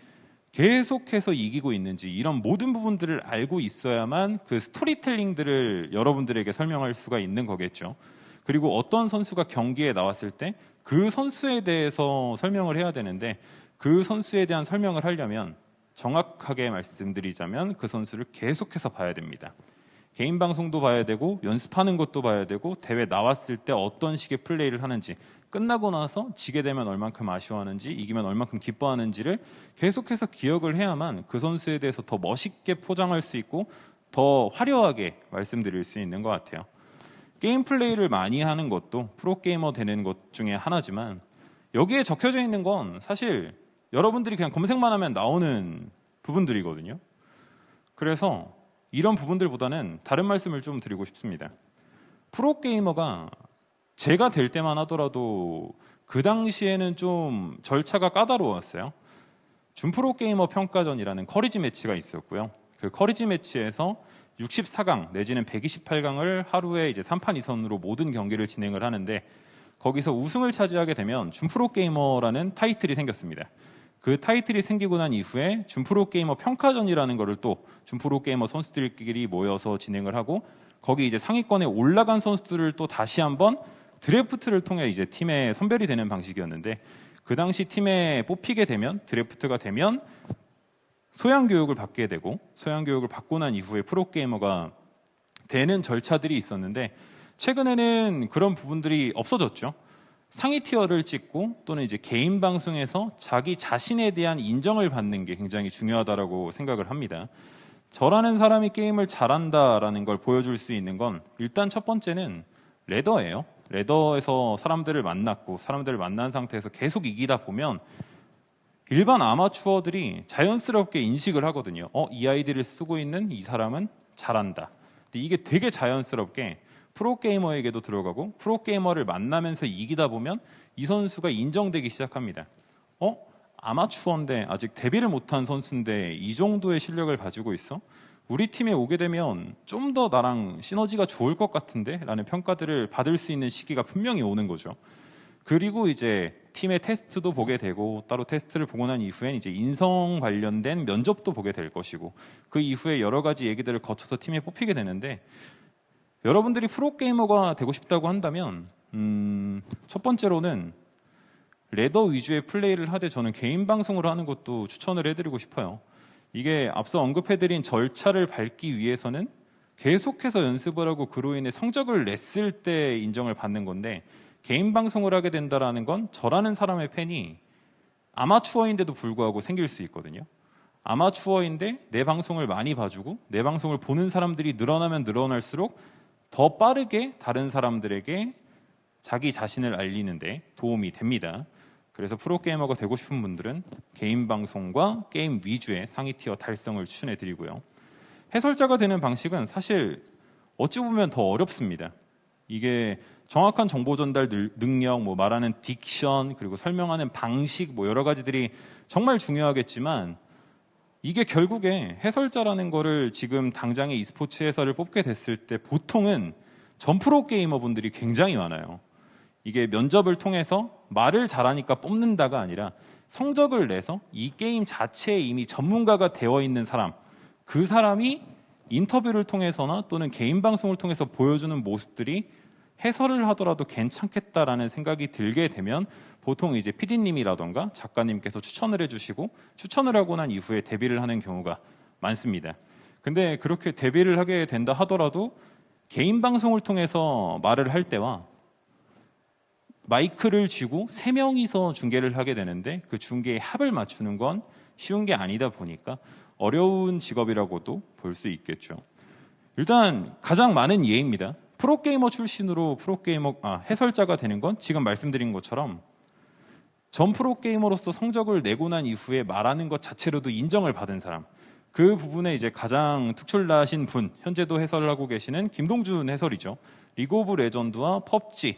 계속해서 이기고 있는지, 이런 모든 부분들을 알고 있어야만 그 스토리텔링들을 여러분들에게 설명할 수가 있는 거겠죠. 그리고 어떤 선수가 경기에 나왔을 때 그 선수에 대해서 설명을 해야 되는데, 그 선수에 대한 설명을 하려면 정확하게 말씀드리자면 그 선수를 계속해서 봐야 됩니다. 개인 방송도 봐야 되고 연습하는 것도 봐야 되고, 대회 나왔을 때 어떤 식의 플레이를 하는지, 끝나고 나서 지게 되면 얼만큼 아쉬워하는지, 이기면 얼만큼 기뻐하는지를 계속해서 기억을 해야만 그 선수에 대해서 더 멋있게 포장할 수 있고 더 화려하게 말씀드릴 수 있는 것 같아요. 게임 플레이를 많이 하는 것도 프로게이머 되는 것 중에 하나지만, 여기에 적혀져 있는 건 사실 여러분들이 그냥 검색만 하면 나오는 부분들이거든요. 그래서 이런 부분들보다는 다른 말씀을 좀 드리고 싶습니다. 프로게이머가 제가 될 때만 하더라도 그 당시에는 좀 절차가 까다로웠어요. 준프로게이머 평가전이라는 커리지 매치가 있었고요. 그 커리지 매치에서 64강 내지는 128강을 하루에 이제 3판 2선으로 모든 경기를 진행을 하는데, 거기서 우승을 차지하게 되면 준프로게이머라는 타이틀이 생겼습니다. 그 타이틀이 생기고 난 이후에 준프로게이머 평가전이라는 거를 또 준프로게이머 선수들끼리 모여서 진행을 하고, 거기 이제 상위권에 올라간 선수들을 또 다시 한번 드래프트를 통해 이제 팀에 선별이 되는 방식이었는데, 그 당시 팀에 뽑히게 되면, 드래프트가 되면 소양 교육을 받게 되고, 소양 교육을 받고 난 이후에 프로게이머가 되는 절차들이 있었는데, 최근에는 그런 부분들이 없어졌죠. 상위 티어를 찍고 또는 이제 개인 방송에서 자기 자신에 대한 인정을 받는 게 굉장히 중요하다고 생각을 합니다. 저라는 사람이 게임을 잘한다라는 걸 보여줄 수 있는 건 일단 첫 번째는 레더예요. 레더에서 사람들을 만났고, 사람들을 만난 상태에서 계속 이기다 보면 일반 아마추어들이 자연스럽게 인식을 하거든요. 이 아이디를 쓰고 있는 이 사람은 잘한다. 근데 이게 되게 자연스럽게 프로게이머에게도 들어가고, 프로게이머를 만나면서 이기다 보면 이 선수가 인정되기 시작합니다. 아마추어인데 아직 데뷔를 못한 선수인데 이 정도의 실력을 가지고 있어? 우리 팀에 오게 되면 좀 더 나랑 시너지가 좋을 것 같은데? 라는 평가들을 받을 수 있는 시기가 분명히 오는 거죠. 그리고 이제 팀의 테스트도 보게 되고, 따로 테스트를 보고 난 이후엔 이제 인성 관련된 면접도 보게 될 것이고, 그 이후에 여러 가지 얘기들을 거쳐서 팀에 뽑히게 되는데, 여러분들이 프로게이머가 되고 싶다고 한다면 첫 번째로는 레더 위주의 플레이를 하되 저는 개인 방송을 하는 것도 추천을 해드리고 싶어요. 이게 앞서 언급해드린 절차를 밟기 위해서는 계속해서 연습을 하고 그로 인해 성적을 냈을 때 인정을 받는 건데, 개인 방송을 하게 된다라는 건 저라는 사람의 팬이 아마추어인데도 불구하고 생길 수 있거든요. 아마추어인데 내 방송을 많이 봐주고 내 방송을 보는 사람들이 늘어나면 늘어날수록 더 빠르게 다른 사람들에게 자기 자신을 알리는데 도움이 됩니다. 그래서 프로게이머가 되고 싶은 분들은 개인 방송과 게임 위주의 상위 티어 달성을 추천해드리고요. 해설자가 되는 방식은 사실 어찌 보면 더 어렵습니다. 이게 정확한 정보 전달 능력, 뭐 말하는 딕션, 그리고 설명하는 방식, 뭐 여러 가지들이 정말 중요하겠지만, 이게 결국에 해설자라는 거를 지금 당장의 e스포츠 해설을 뽑게 됐을 때 보통은 전 프로 게이머 분들이 굉장히 많아요. 이게 면접을 통해서 말을 잘하니까 뽑는다가 아니라 성적을 내서 이 게임 자체에 이미 전문가가 되어 있는 사람, 그 사람이 인터뷰를 통해서나 또는 개인 방송을 통해서 보여주는 모습들이 해설을 하더라도 괜찮겠다라는 생각이 들게 되면 보통 이제 PD님이라던가 작가님께서 추천을 해주시고, 추천을 하고 난 이후에 데뷔를 하는 경우가 많습니다. 근데 그렇게 데뷔를 하게 된다 하더라도 개인 방송을 통해서 말을 할 때와 마이크를 쥐고 3명이서 중계를 하게 되는데, 그 중계의 합을 맞추는 건 쉬운 게 아니다 보니까 어려운 직업이라고도 볼 수 있겠죠. 일단 가장 많은 예입니다. 프로게이머 출신으로 해설자가 되는 건 지금 말씀드린 것처럼 전 프로게이머로서 성적을 내고 난 이후에 말하는 것 자체로도 인정을 받은 사람, 그 부분에 이제 가장 특출나신 분, 현재도 해설을 하고 계시는 김동준 해설이죠. 리그 오브 레전드와 펍지,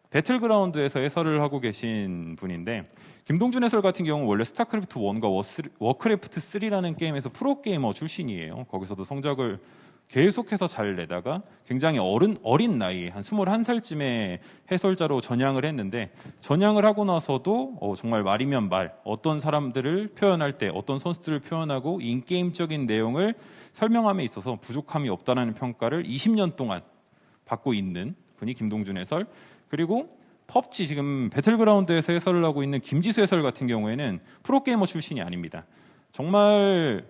배틀그라운드에서 해설을 하고 계신 분인데, 김동준 해설 같은 경우는 원래 스타크래프트 1과 워크래프트 3라는 게임에서 프로게이머 출신이에요. 거기서도 성적을 계속해서 잘 내다가 굉장히 어린 나이에 한 21살쯤에 해설자로 전향을 했는데, 전향을 하고 나서도 정말 말이면 말, 어떤 사람들을 표현할 때 어떤 선수들을 표현하고 인게임적인 내용을 설명함에 있어서 부족함이 없다는 평가를 20년 동안 받고 있는 분이 김동준 해설. 그리고 펍지, 지금 배틀그라운드에서 해설을 하고 있는 김지수 해설 같은 경우에는 프로게이머 출신이 아닙니다. 정말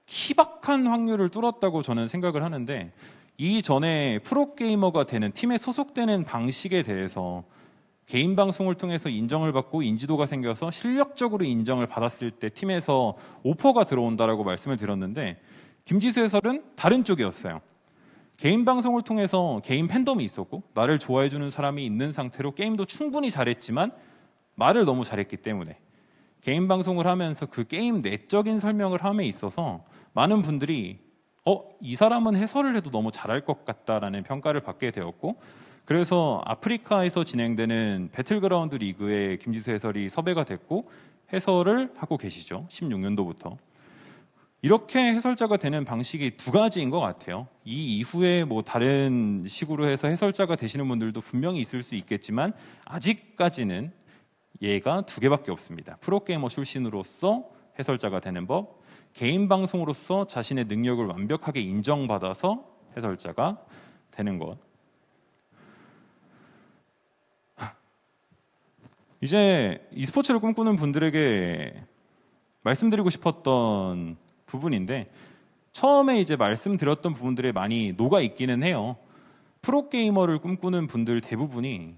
희박한 확률을 뚫었다고 저는 생각을 하는데, 이전에 프로게이머가 되는 팀에 소속되는 방식에 대해서 개인 방송을 통해서 인정을 받고 인지도가 생겨서 실력적으로 인정을 받았을 때 팀에서 오퍼가 들어온다라고 말씀을 드렸는데, 김지수 해설은 다른 쪽이었어요. 개인 방송을 통해서 개인 팬덤이 있었고 나를 좋아해주는 사람이 있는 상태로 게임도 충분히 잘했지만 말을 너무 잘했기 때문에 개인 방송을 하면서 그 게임 내적인 설명을 함에 있어서 많은 분들이 이 사람은 해설을 해도 너무 잘할 것 같다라는 평가를 받게 되었고, 그래서 아프리카에서 진행되는 배틀그라운드 리그에 김지수 해설이 섭외가 됐고 해설을 하고 계시죠. 16년도부터. 이렇게 해설자가 되는 방식이 두 가지인 것 같아요. 이 이후에 뭐 다른 식으로 해서 해설자가 되시는 분들도 분명히 있을 수 있겠지만 아직까지는 예가 두 개밖에 없습니다. 프로게이머 출신으로서 해설자가 되는 법, 개인 방송으로서 자신의 능력을 완벽하게 인정받아서 해설자가 되는 것. 이제 e스포츠를 꿈꾸는 분들에게 말씀드리고 싶었던 부분인데, 처음에 이제 말씀드렸던 부분들에 많이 녹아 있기는 해요. 프로게이머를 꿈꾸는 분들 대부분이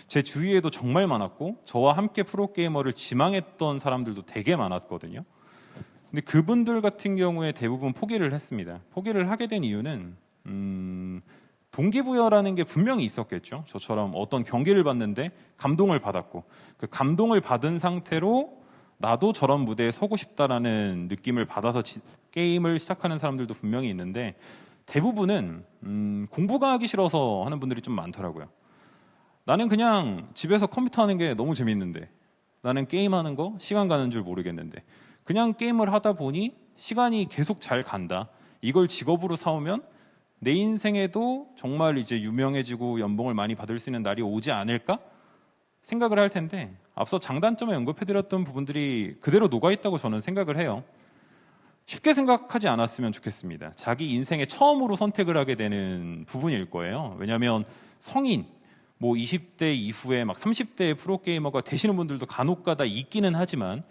제 주위에도 정말 많았고 저와 함께 프로게이머를 지망했던 사람들도 되게 많았거든요. 근데 그분들 같은 경우에 대부분 포기를 했습니다. 포기를 하게 된 이유는 동기부여라는 게 분명히 있었겠죠. 저처럼 어떤 경기를 봤는데 감동을 받았고 그 감동을 받은 상태로 나도 저런 무대에 서고 싶다라는 느낌을 받아서 게임을 시작하는 사람들도 분명히 있는데, 대부분은 공부가 하기 싫어서 하는 분들이 좀 많더라고요. 나는 그냥 집에서 컴퓨터 하는 게 너무 재밌는데, 나는 게임하는 거 시간 가는 줄 모르겠는데 그냥 게임을 하다 보니 시간이 계속 잘 간다. 이걸 직업으로 삼으면 내 인생에도 정말 이제 유명해지고 연봉을 많이 받을 수 있는 날이 오지 않을까 생각을 할 텐데, 앞서 장단점에 언급해드렸던 부분들이 그대로 녹아있다고 저는 생각을 해요. 쉽게 생각하지 않았으면 좋겠습니다. 자기 인생에 처음으로 선택을 하게 되는 부분일 거예요. 왜냐하면 성인, 뭐 20대 이후에 막 30대의 프로게이머가 되시는 분들도 간혹가다 있기는 하지만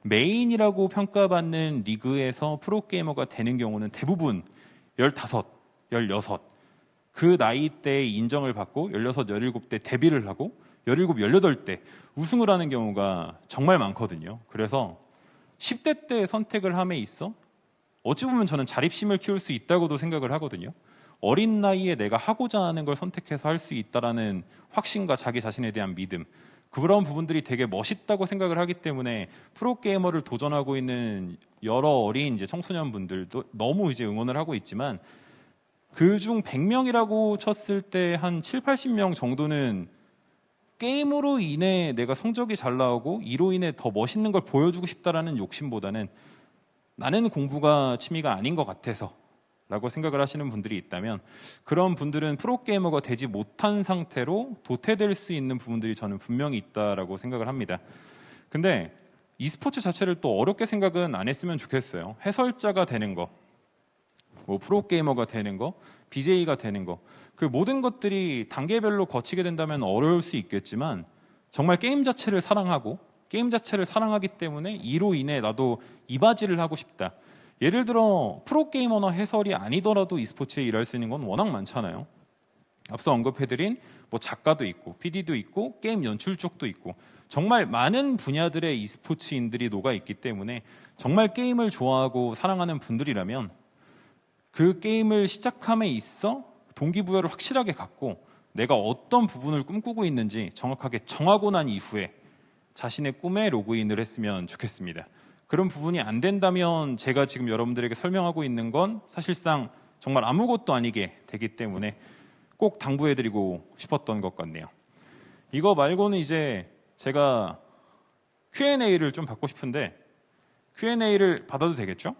메인이라고 평가받는 리그에서 프로게이머가 되는 경우는 대부분 15, 16 그 나이대에 인정을 받고 16, 17대 데뷔를 하고 17, 18대 우승을 하는 경우가 정말 많거든요. 그래서 10대 때 선택을 함에 있어 어찌 보면 저는 자립심을 키울 수 있다고도 생각을 하거든요. 어린 나이에 내가 하고자 하는 걸 선택해서 할 수 있다라는 확신과 자기 자신에 대한 믿음, 그런 부분들이 되게 멋있다고 생각을 하기 때문에 프로게이머를 도전하고 있는 여러 어린 이제 청소년분들도 너무 이제 응원을 하고 있지만 그중 100명이라고 쳤을 때 한 7, 80명 정도는 게임으로 인해 내가 성적이 잘 나오고 이로 인해 더 멋있는 걸 보여주고 싶다라는 욕심보다는 나는 공부가 취미가 아닌 것 같아서 라고 생각을 하시는 분들이 있다면 그런 분들은 프로게이머가 되지 못한 상태로 도태될 수 있는 부분들이 저는 분명히 있다라고 생각을 합니다. 근데 e스포츠 자체를 또 어렵게 생각은 안 했으면 좋겠어요. 해설자가 되는 거, 뭐 프로게이머가 되는 거, BJ가 되는 거, 그 모든 것들이 단계별로 거치게 된다면 어려울 수 있겠지만 정말 게임 자체를 사랑하고 게임 자체를 사랑하기 때문에 이로 인해 나도 이바지를 하고 싶다. 예를 들어 프로게이머나 해설이 아니더라도 e스포츠에 일할 수 있는 건 워낙 많잖아요. 앞서 언급해드린 뭐 작가도 있고 PD도 있고 게임 연출 쪽도 있고 정말 많은 분야들의 e스포츠인들이 녹아있기 때문에 정말 게임을 좋아하고 사랑하는 분들이라면 그 게임을 시작함에 있어 동기부여를 확실하게 갖고 내가 어떤 부분을 꿈꾸고 있는지 정확하게 정하고 난 이후에 자신의 꿈에 로그인을 했으면 좋겠습니다. 그런 부분이 안 된다면 제가 지금 여러분들에게 설명하고 있는 건 사실상 정말 아무것도 아니게 되기 때문에 꼭 당부해드리고 싶었던 것 같네요. 이거 말고는 이제 제가 Q&A를 좀 받고 싶은데 Q&A를 받아도 되겠죠?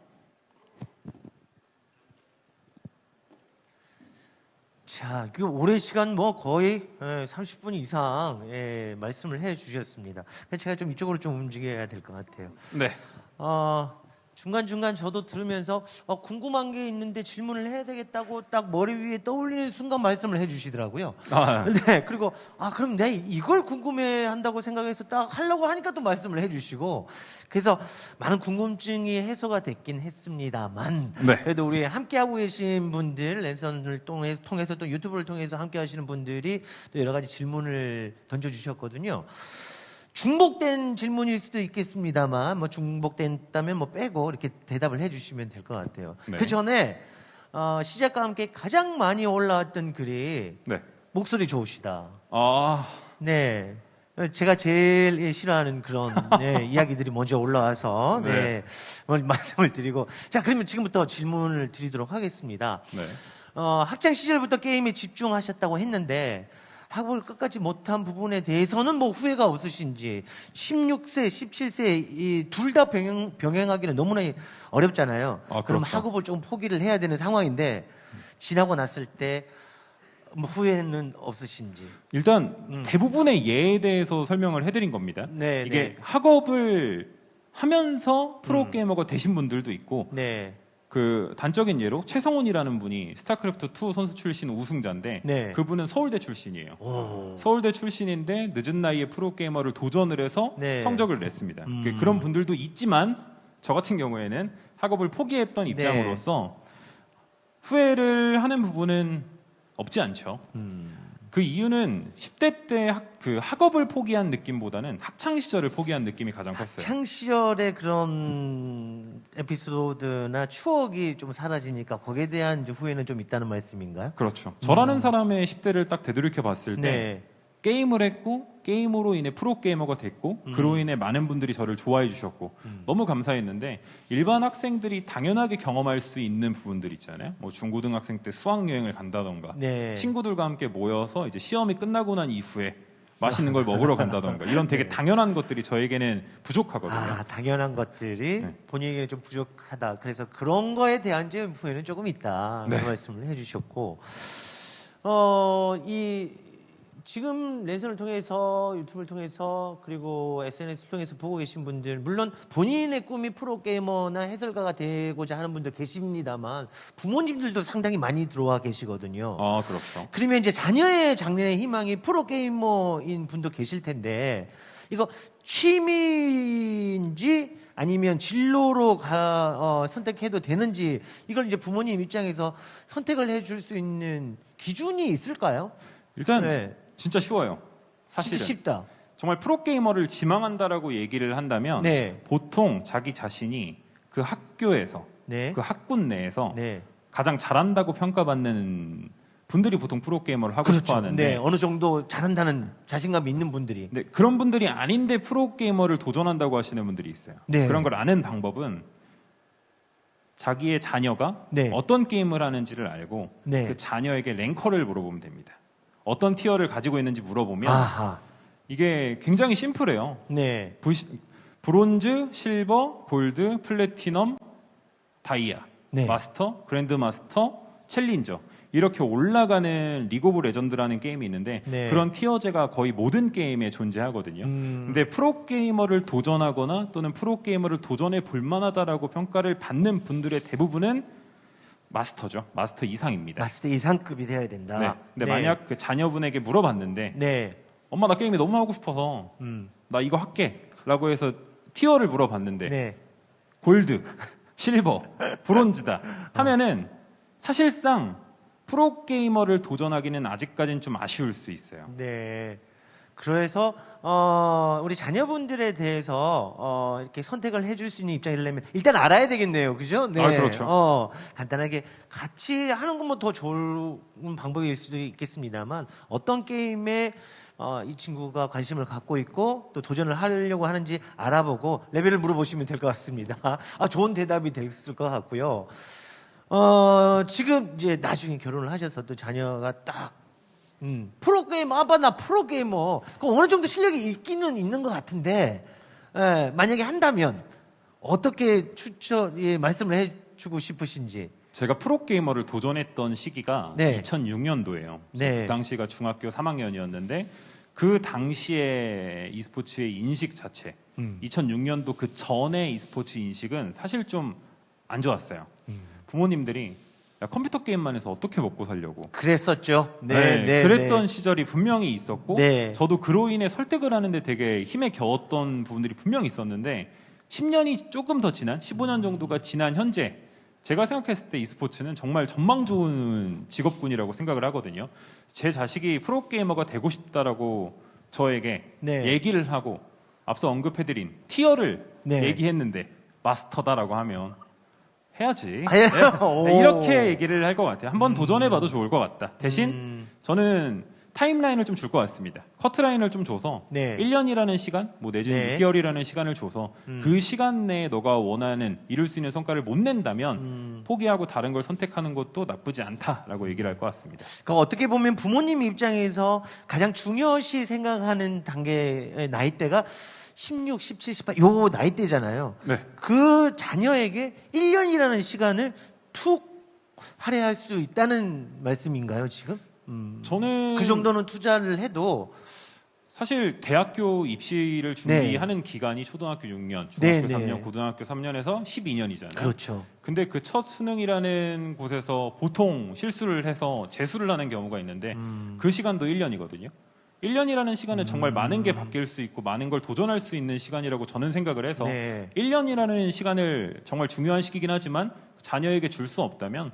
자, 그 오랜 시간 뭐 거의 30분 이상 말씀을 해 주셨습니다. 제가 좀 이쪽으로 좀 움직여야 될 것 같아요. 네. 중간중간 저도 들으면서 궁금한 게 있는데 질문을 해야 되겠다고 딱 머리 위에 떠올리는 순간 말씀을 해 주시더라고요. 네, 그리고 그럼 내가 이걸 궁금해 한다고 생각해서 딱 하려고 하니까 또 말씀을 해 주시고 그래서 많은 궁금증이 해소가 됐긴 했습니다만 네. 그래도 우리 함께하고 계신 분들 랜선을 통해서 또 유튜브를 통해서 함께 하시는 분들이 또 여러 가지 질문을 던져주셨거든요. 중복된 질문일 수도 있겠습니다만 뭐 중복됐다면 뭐 빼고 이렇게 대답을 해주시면 될 것 같아요. 네. 그 전에 시작과 함께 가장 많이 올라왔던 글이 네. 목소리 좋으시다. 아, 네. 제가 제일 싫어하는 그런 이야기들이 먼저 올라와서 네. 말씀을 드리고 자 그러면 지금부터 질문을 드리도록 하겠습니다. 네. 학창 시절부터 게임에 집중하셨다고 했는데 학업을 끝까지 못한 부분에 대해서는 뭐 후회가 없으신지 16세, 17세 둘 다 병행하기는 너무나 어렵잖아요. 그럼 그렇죠. 학업을 조금 포기를 해야 되는 상황인데 지나고 났을 때 뭐 후회는 없으신지. 일단 대부분의 예에 대해서 설명을 해드린 겁니다. 네, 이게 네. 학업을 하면서 프로게이머가 되신 분들도 있고 네. 그 단적인 예로 최성훈이라는 분이 스타크래프트 2 선수 출신 우승자인데 네. 그분은 서울대 출신이에요. 오. 서울대 출신인데 늦은 나이에 프로게이머를 도전을 해서 네. 성적을 냈습니다. 그런 분들도 있지만 저 같은 경우에는 학업을 포기했던 입장으로서 후회를 하는 부분은 없지 않죠. 그 이유는 10대 때 학업을 포기한 느낌보다는 학창 시절을 포기한 느낌이 가장 컸어요. 학창 시절의 그런 에피소드나 추억이 좀 사라지니까 거기에 대한 이제 후회는 좀 있다는 말씀인가요? 그렇죠. 저라는 사람의 10대를 딱 되돌이켜 봤을 때 네. 게임을 했고 게임으로 인해 프로게이머가 됐고 그로 인해 많은 분들이 저를 좋아해 주셨고 너무 감사했는데 일반 학생들이 당연하게 경험할 수 있는 부분들 있잖아요. 뭐 중고등학생 때 수학여행을 간다던가 네. 친구들과 함께 모여서 이제 시험이 끝나고 난 이후에 맛있는 걸 먹으러 간다던가 이런 되게 당연한 것들이 저에게는 부족하거든요. 당연한 것들이 네. 본인에게는 좀 부족하다. 그래서 그런 거에 대한 이제 후회는 조금 있다. 네. 그 말씀을 해주셨고, 지금 레슨을 통해서 유튜브를 통해서 그리고 SNS를 통해서 보고 계신 분들 물론 본인의 꿈이 프로게이머나 해설가가 되고자 하는 분들 계십니다만 부모님들도 상당히 많이 들어와 계시거든요. 아, 그렇죠. 그러면 이제 자녀의 장래의 희망이 프로게이머인 분도 계실 텐데 이거 취미인지 아니면 진로로 선택해도 되는지 이걸 이제 부모님 입장에서 선택을 해줄 수 있는 기준이 있을까요? 일단 네. 진짜 쉬워요. 사실은. 진짜 쉽다. 정말 프로게이머를 지망한다라고 얘기를 한다면 네. 보통 자기 자신이 그 학교에서 네. 그 학군 내에서 네. 가장 잘한다고 평가받는 분들이 보통 프로게이머를 하고 싶어 하는데 네. 어느 정도 잘한다는 자신감이 있는 분들이. 네, 그런 분들이 아닌데 프로게이머를 도전한다고 하시는 분들이 있어요. 네. 그런 걸 아는 방법은 자기의 자녀가 네. 어떤 게임을 하는지를 알고 네. 그 자녀에게 랭커를 물어보면 됩니다. 어떤 티어를 가지고 있는지 물어보면 아하. 이게 굉장히 심플해요. 네. 브론즈, 실버, 골드, 플래티넘, 다이아, 네. 마스터, 그랜드 마스터, 챌린저 이렇게 올라가는 리그 오브 레전드라는 게임이 있는데 네. 그런 티어제가 거의 모든 게임에 존재하거든요. 근데 프로게이머를 도전하거나 또는 프로게이머를 도전해 볼 만하다라고 평가를 받는 분들의 대부분은 마스터죠. 마스터 이상입니다. 마스터 이상급이 돼야 된다. 네. 근데 네. 만약 그 자녀분에게 물어봤는데 네. 엄마 나 게임이 너무 하고 싶어서 나 이거 할게 라고 해서 티어를 물어봤는데 네. 골드, 실버, 브론즈다 하면은 사실상 프로게이머를 도전하기는 아직까지는 좀 아쉬울 수 있어요. 네. 그래서 우리 자녀분들에 대해서 이렇게 선택을 해줄 수 있는 입장이려면 일단 알아야 되겠네요, 그죠? 네. 아, 그렇죠. 간단하게 같이 하는 건 뭐 더 좋은 방법일 수도 있겠습니다만 어떤 게임에 이 친구가 관심을 갖고 있고 또 도전을 하려고 하는지 알아보고 레벨을 물어보시면 될 것 같습니다. 좋은 대답이 됐을 것 같고요. 지금 이제 나중에 결혼을 하셔서 또 자녀가 딱 프로게이머, 아빠 나 프로게이머. 그럼 어느 정도 실력이 있기는 있는 것 같은데, 만약에 한다면, 어떻게 말씀을 해주고 싶으신지. 제가 프로게이머를 도전했던 시기가 네. 2006년도예요. 네. 그 당시가 중학교 3학년이었는데 그 당시에 e스포츠의 인식 자체, 2006년도 그 전에 e스포츠 인식은 사실 좀 안 좋았어요. 부모님들이 야, 컴퓨터 게임만 해서 어떻게 먹고 살려고. 그랬었죠. 그랬던 시절이 분명히 있었고, 네. 저도 그로 인해 설득을 하는데 되게 힘에 겨웠던 부분들이 분명히 있었는데, 10년이 조금 더 지난, 15년 정도가 지난 현재, 제가 생각했을 때 e스포츠는 정말 전망 좋은 직업군이라고 생각을 하거든요. 제 자식이 프로게이머가 되고 싶다라고 저에게 네. 얘기를 하고, 앞서 언급해드린 티어를 네. 얘기했는데, 마스터다라고 하면, 해야지. 오. 이렇게 얘기를 할 것 같아요. 한번 도전해봐도 좋을 것 같다. 대신 저는 타임라인을 좀 줄 것 같습니다. 커트라인을 좀 줘서 네. 1년이라는 시간, 뭐 내지는 네. 6개월이라는 시간을 줘서 그 시간 내에 너가 원하는 이룰 수 있는 성과를 못 낸다면 포기하고 다른 걸 선택하는 것도 나쁘지 않다라고 얘기를 할 것 같습니다. 그러니까 어떻게 보면 부모님 입장에서 가장 중요시 생각하는 단계의 나이대가 16, 17, 18, 요 나이대잖아요. 네. 그 자녀에게 1년이라는 시간을 툭 할애할 수 있다는 말씀인가요, 지금? 저는 그 정도는 투자를 해도 사실 대학교 입시를 준비하는 기간이 초등학교 6년, 중학교 3년, 고등학교 3년에서 12년이잖아요. 그렇죠. 근데 그 첫 수능이라는 곳에서 보통 실수를 해서 재수를 하는 경우가 있는데 그 시간도 1년이거든요. 1년이라는 시간은 정말 많은 게 바뀔 수 있고 많은 걸 도전할 수 있는 시간이라고 저는 생각을 해서 네. 1년이라는 시간을 정말 중요한 시기긴 하지만 자녀에게 줄 수 없다면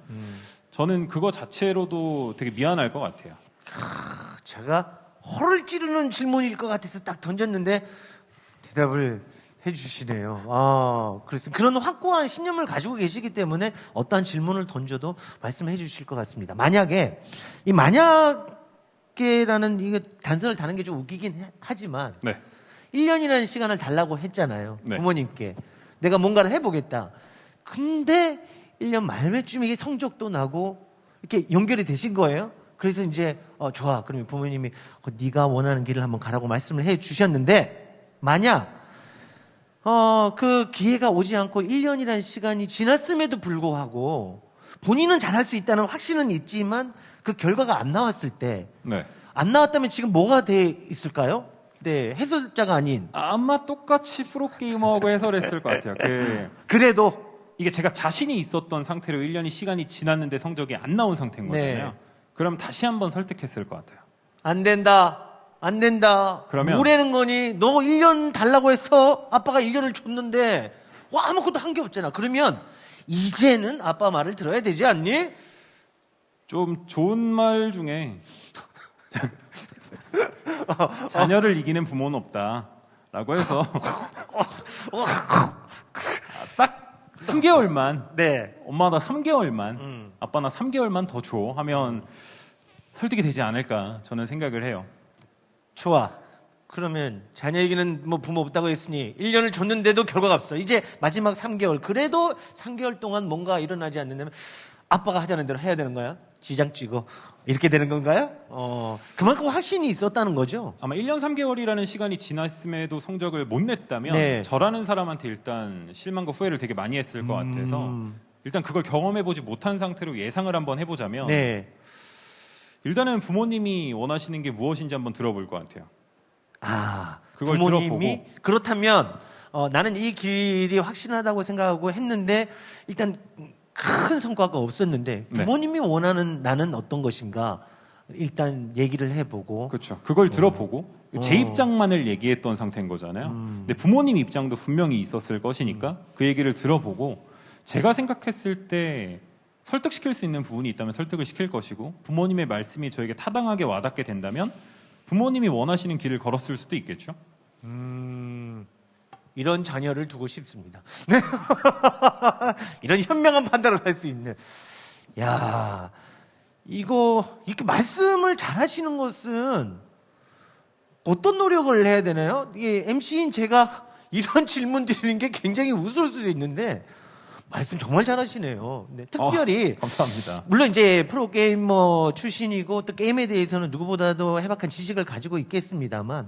저는 그거 자체로도 되게 미안할 것 같아요. 제가 허를 찌르는 질문일 것 같아서 딱 던졌는데 대답을 해주시네요. 그래서 그런 확고한 신념을 가지고 계시기 때문에 어떠한 질문을 던져도 말씀해 주실 것 같습니다. 만약에 이 만약에라는 이게 단서를 다는 게 좀 웃기긴 하지만 네. 1년이라는 시간을 달라고 했잖아요. 네. 부모님께 내가 뭔가를 해보겠다. 근데 1년 말매쯤에 이게 성적도 나고 이렇게 연결이 되신 거예요. 그래서 이제 좋아. 그러면 부모님이 네가 원하는 길을 한번 가라고 말씀을 해 주셨는데 만약 그 기회가 오지 않고 1년이라는 시간이 지났음에도 불구하고 본인은 잘할 수 있다는 확신은 있지만 그 결과가 안 나왔을 때 네. 안 나왔다면 지금 뭐가 돼 있을까요? 네, 해설자가 아닌. 아마 똑같이 프로게이머하고 해설했을 것 같아요. 그래도 이게 제가 자신이 있었던 상태로 1년이 시간이 지났는데 성적이 안 나온 상태인 거잖아요. 네. 그럼 다시 한번 설득했을 것 같아요. 안 된다. 안 된다. 그러면- 뭐라는 거니? 너 1년 달라고 해서 아빠가 1년을 줬는데 아무것도 한 게 없잖아. 그러면 이제는 아빠 말을 들어야 되지 않니? 좀 좋은 말 중에 자녀를 이기는 부모는 없다라고 해서 딱 3개월만 네. 엄마 나 3개월만 음. 아빠 나 3개월만 더 줘 하면 설득이 되지 않을까 저는 생각을 해요. 좋아. 그러면 자녀 얘기는 뭐 부모 없다고 했으니 1년을 줬는데도 결과가 없어. 이제 마지막 3개월. 그래도 3개월 동안 뭔가 일어나지 않는다면 아빠가 하자는 대로 해야 되는 거야? 지장 찍어. 이렇게 되는 건가요? 그만큼 확신이 있었다는 거죠. 아마 1년 3개월이라는 시간이 지났음에도 성적을 못 냈다면 네. 저라는 사람한테 일단 실망과 후회를 되게 많이 했을 것 같아서 일단 그걸 경험해보지 못한 상태로 예상을 한번 해보자면 네. 일단은 부모님이 원하시는 게 무엇인지 한번 들어볼 것 같아요. 그걸 부모님이 들어보고. 그렇다면 나는 이 길이 확신하다고 생각하고 했는데 일단 큰 성과가 없었는데 네. 부모님이 원하는 나는 어떤 것인가 일단 얘기를 해보고 그렇죠. 그걸 들어보고 제 어. 입장만을 얘기했던 상태인 거잖아요. 근데 부모님 입장도 분명히 있었을 것이니까 그 얘기를 들어보고 제가 생각했을 때 설득시킬 수 있는 부분이 있다면 설득을 시킬 것이고 부모님의 말씀이 저에게 타당하게 와닿게 된다면 부모님이 원하시는 길을 걸었을 수도 있겠죠. 이런 자녀를 두고 싶습니다. 이런 현명한 판단을 할 수 있는. 야, 이거 이렇게 말씀을 잘 하시는 것은 어떤 노력을 해야 되나요? 이게 MC인 제가 이런 질문 드리는 게 굉장히 우스울 수도 있는데 말씀 정말 잘하시네요. 네, 특별히 감사합니다. 물론 이제 프로게이머 출신이고 또 게임에 대해서는 누구보다도 해박한 지식을 가지고 있겠습니다만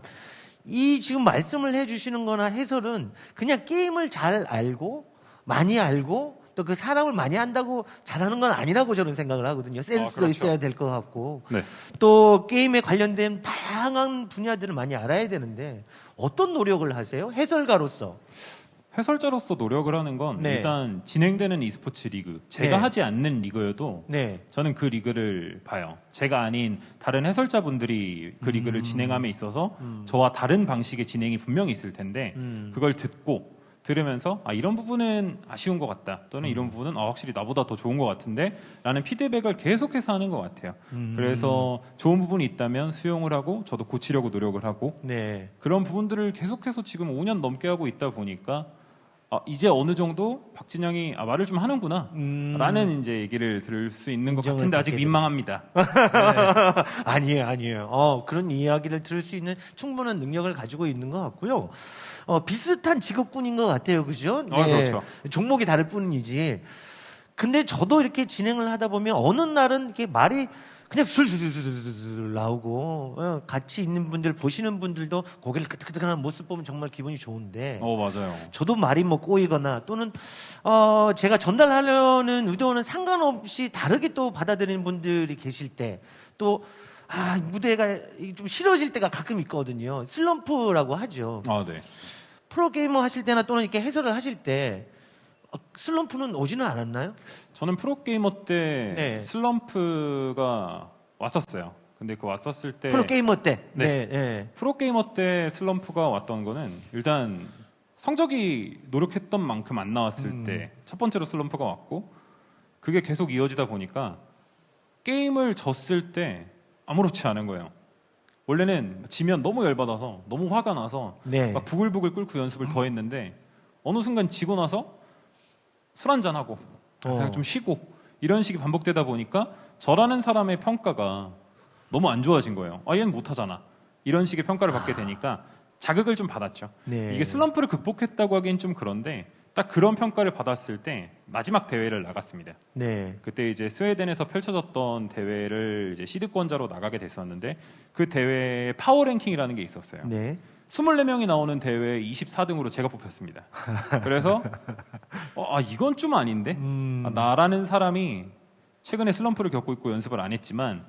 이 지금 말씀을 해주시는 거나 해설은 그냥 게임을 잘 알고 많이 알고 또 그 사람을 많이 안다고 잘하는 건 아니라고 저는 생각을 하거든요. 센스가 그렇죠. 있어야 될 것 같고 네. 또 게임에 관련된 다양한 분야들을 많이 알아야 되는데 어떤 노력을 하세요? 해설가로서. 해설자로서 노력을 하는 건 네. 일단 진행되는 e스포츠 리그 제가 네. 하지 않는 리그여도 네. 저는 그 리그를 봐요. 제가 아닌 다른 해설자분들이 그 리그를 진행함에 있어서 저와 다른 방식의 진행이 분명히 있을 텐데 그걸 들으면서 이런 부분은 아쉬운 것 같다 또는 이런 부분은 확실히 나보다 더 좋은 것 같은데 라는 피드백을 계속해서 하는 것 같아요. 그래서 좋은 부분이 있다면 수용을 하고 저도 고치려고 노력을 하고 네. 그런 부분들을 계속해서 지금 5년 넘게 하고 있다 보니까 이제 어느 정도 박진영이 말을 좀 하는구나 라는 이제 얘기를 들을 수 있는 것 인정을 같은데 아직 받게 민망합니다. 아니에요. 그런 이야기를 들을 수 있는 충분한 능력을 가지고 있는 것 같고요. 비슷한 직업군인 것 같아요. 그죠? 그렇죠. 종목이 다를 뿐이지. 근데 저도 이렇게 진행을 하다 보면 어느 날은 이렇게 말이 그냥 술술술술술 나오고 같이 있는 분들 보시는 분들도 고개를 끄덕끄덕하는 모습 보면 정말 기분이 좋은데 맞아요. 저도 말이 뭐 꼬이거나 또는 제가 전달하려는 의도는 상관없이 다르게 또 받아들이는 분들이 계실 때 또 무대가 좀 싫어질 때가 가끔 있거든요. 슬럼프라고 하죠. 네. 프로게이머 하실 때나 또는 이렇게 해설을 하실 때 슬럼프는 오지는 않았나요? 저는 프로게이머 때 네. 슬럼프가 왔었어요. 근데 그 왔었을 때 프로게이머 때. 네. 네. 프로게이머 때 슬럼프가 왔던 거는 일단 성적이 노력했던 만큼 안 나왔을 때 첫 번째로 슬럼프가 왔고 그게 계속 이어지다 보니까 게임을 졌을 때 아무렇지 않은 거예요. 원래는 지면 너무 열받아서 너무 화가 나서 네. 막 부글부글 끓고 연습을 더 했는데 어느 순간 지고 나서 술 한잔하고 그냥 좀 쉬고 이런 식이 반복되다 보니까 저라는 사람의 평가가 너무 안 좋아진 거예요. 얘는 못하잖아. 이런 식의 평가를 받게 되니까 자극을 좀 받았죠. 네. 이게 슬럼프를 극복했다고 하기엔 좀 그런데 딱 그런 평가를 받았을 때 마지막 대회를 나갔습니다. 네. 그때 이제 스웨덴에서 펼쳐졌던 대회를 이제 시드권자로 나가게 됐었는데 그 대회에 파워 랭킹이라는 게 있었어요. 네. 24명이 나오는 대회 24등으로 제가 뽑혔습니다. 그래서 이건 좀 아닌데 나라는 사람이 최근에 슬럼프를 겪고 있고 연습을 안 했지만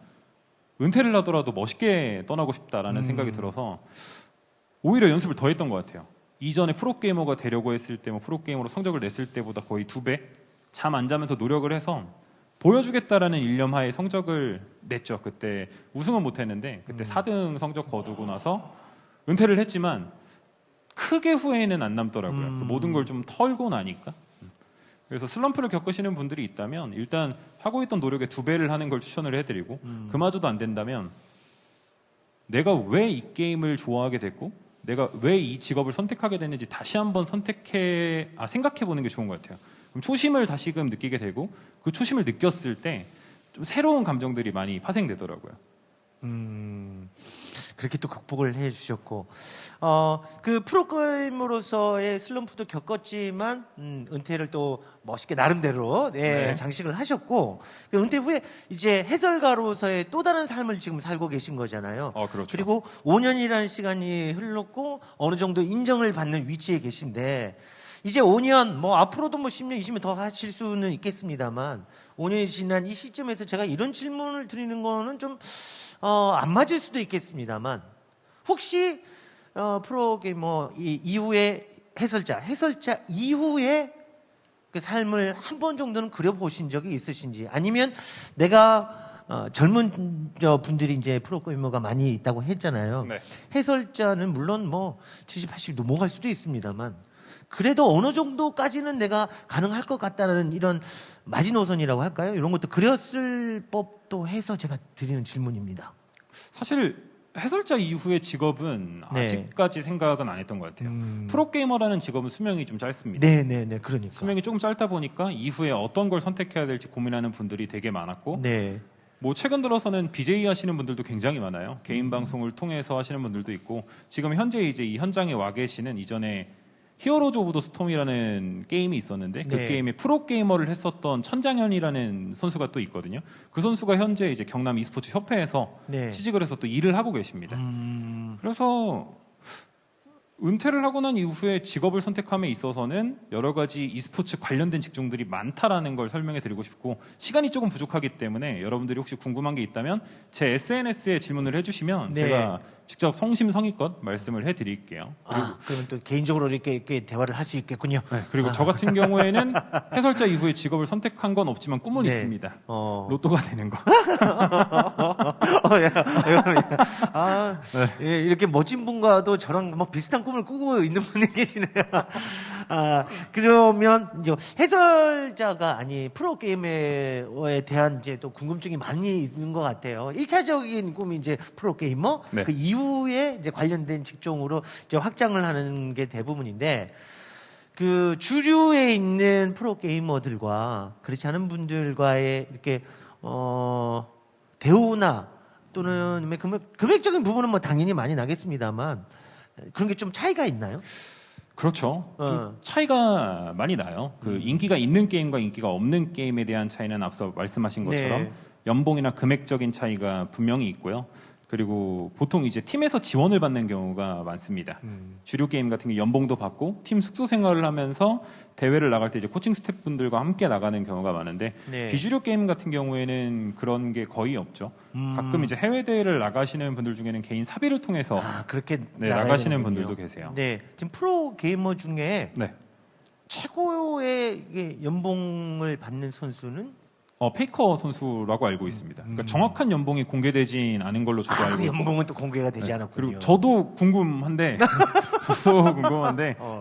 은퇴를 하더라도 멋있게 떠나고 싶다라는 생각이 들어서 오히려 연습을 더 했던 것 같아요. 이전에 프로게이머가 되려고 했을 때 뭐 프로게이머로 성적을 냈을 때보다 거의 2배 잠 안 자면서 노력을 해서 보여주겠다라는 일념하에 성적을 냈죠. 그때 우승은 못했는데 그때 4등 성적 거두고 나서 은퇴를 했지만 크게 후회는 안 남더라고요. 그 모든 걸 좀 털고 나니까. 그래서 슬럼프를 겪으시는 분들이 있다면 일단 하고 있던 노력의 2배를 하는 걸 추천을 해드리고 그마저도 안 된다면 내가 왜 이 게임을 좋아하게 됐고 내가 왜 이 직업을 선택하게 됐는지 다시 한번 생각해 보는 게 좋은 것 같아요. 그럼 초심을 다시금 느끼게 되고 그 초심을 느꼈을 때 좀 새로운 감정들이 많이 파생되더라고요. 그렇게 또 극복을 해 주셨고, 그 프로게이머로서의 슬럼프도 겪었지만, 은퇴를 또 멋있게 나름대로, 네. 장식을 하셨고, 그 은퇴 후에 이제 해설가로서의 또 다른 삶을 지금 살고 계신 거잖아요. 그렇죠. 그리고 5년이라는 시간이 흘렀고, 어느 정도 인정을 받는 위치에 계신데, 이제 5년, 뭐 앞으로도 뭐 10년, 20년 더 하실 수는 있겠습니다만, 5년이 지난 이 시점에서 제가 이런 질문을 드리는 거는 좀, 안 맞을 수도 있겠습니다만, 혹시, 프로게이머 이후에 해설자 이후에 그 삶을 한 번 정도는 그려보신 적이 있으신지, 아니면 내가, 젊은 분들이 이제 프로게이머가 많이 있다고 했잖아요. 네. 해설자는 물론 뭐 70, 80 넘어갈 수도 있습니다만, 그래도 어느 정도까지는 내가 가능할 것 같다는 이런 마지노선이라고 할까요? 이런 것도 그렸을 법도 해서 제가 드리는 질문입니다. 사실 해설자 이후의 직업은 네. 아직까지 생각은 안 했던 것 같아요. 프로게이머라는 직업은 수명이 좀 짧습니다. 네네네, 그러니까. 수명이 조금 짧다 보니까 이후에 어떤 걸 선택해야 될지 고민하는 분들이 되게 많았고 네. 뭐 최근 들어서는 BJ 하시는 분들도 굉장히 많아요. 개인 방송을 통해서 하시는 분들도 있고 지금 현재 이제 이 현장에 와 계시는 이전에 히어로즈 오브 더 스톰이라는 게임이 있었는데 그 네. 게임에 프로게이머를 했었던 천장현이라는 선수가 또 있거든요. 그 선수가 현재 이제 경남 e스포츠 협회에서 네. 취직을 해서 또 일을 하고 계십니다. 그래서 은퇴를 하고 난 이후에 직업을 선택함에 있어서는 여러 가지 e스포츠 관련된 직종들이 많다라는 걸 설명해 드리고 싶고 시간이 조금 부족하기 때문에 여러분들이 혹시 궁금한 게 있다면 제 SNS에 질문을 해주시면 네. 제가 직접 성심성의껏 말씀을 해드릴게요. 그러면 또 개인적으로 이렇게 대화를 할 수 있겠군요. 네, 그리고 저 같은 경우에는 해설자 이후에 직업을 선택한 건 없지만 꿈은 네. 있습니다. 로또가 되는 거. 예, 이렇게 멋진 분과도 저랑 뭐 비슷한 꿈을 꾸고 있는 분이 계시네요. 그러면 이제 해설자가 아닌 프로게이머에 대한 이제 또 궁금증이 많이 있는 것 같아요. 1차적인 꿈이 이제 프로게이머, 네. 그 이후에 이제 관련된 직종으로 이제 확장을 하는 게 대부분인데, 그 주류에 있는 프로게이머들과 그렇지 않은 분들과의 이렇게 대우나 또는 금액적인 부분은 뭐 당연히 많이 나겠습니다만 그런 게 좀 차이가 있나요? 그렇죠. 좀 차이가 많이 나요. 그 인기가 있는 게임과 인기가 없는 게임에 대한 차이는 앞서 말씀하신 것처럼 네. 연봉이나 금액적인 차이가 분명히 있고요. 그리고 보통 이제 팀에서 지원을 받는 경우가 많습니다. 주류 게임 같은 게 연봉도 받고 팀 숙소 생활을 하면서 대회를 나갈 때 이제 코칭 스태프분들과 함께 나가는 경우가 많은데 네. 비주류 게임 같은 경우에는 그런 게 거의 없죠. 가끔 이제 해외 대회를 나가시는 분들 중에는 개인 사비를 통해서 그렇게 나가시는 되는군요. 분들도 계세요. 네, 지금 프로 게이머 중에 네. 최고의 이게 연봉을 받는 선수는 페이커 선수라고 알고 있습니다. 그러니까 정확한 연봉이 공개되진 않은 걸로 저도 알고 그 있고. 연봉은 또 공개가 되지 않았군요. 그리고 저도 궁금한데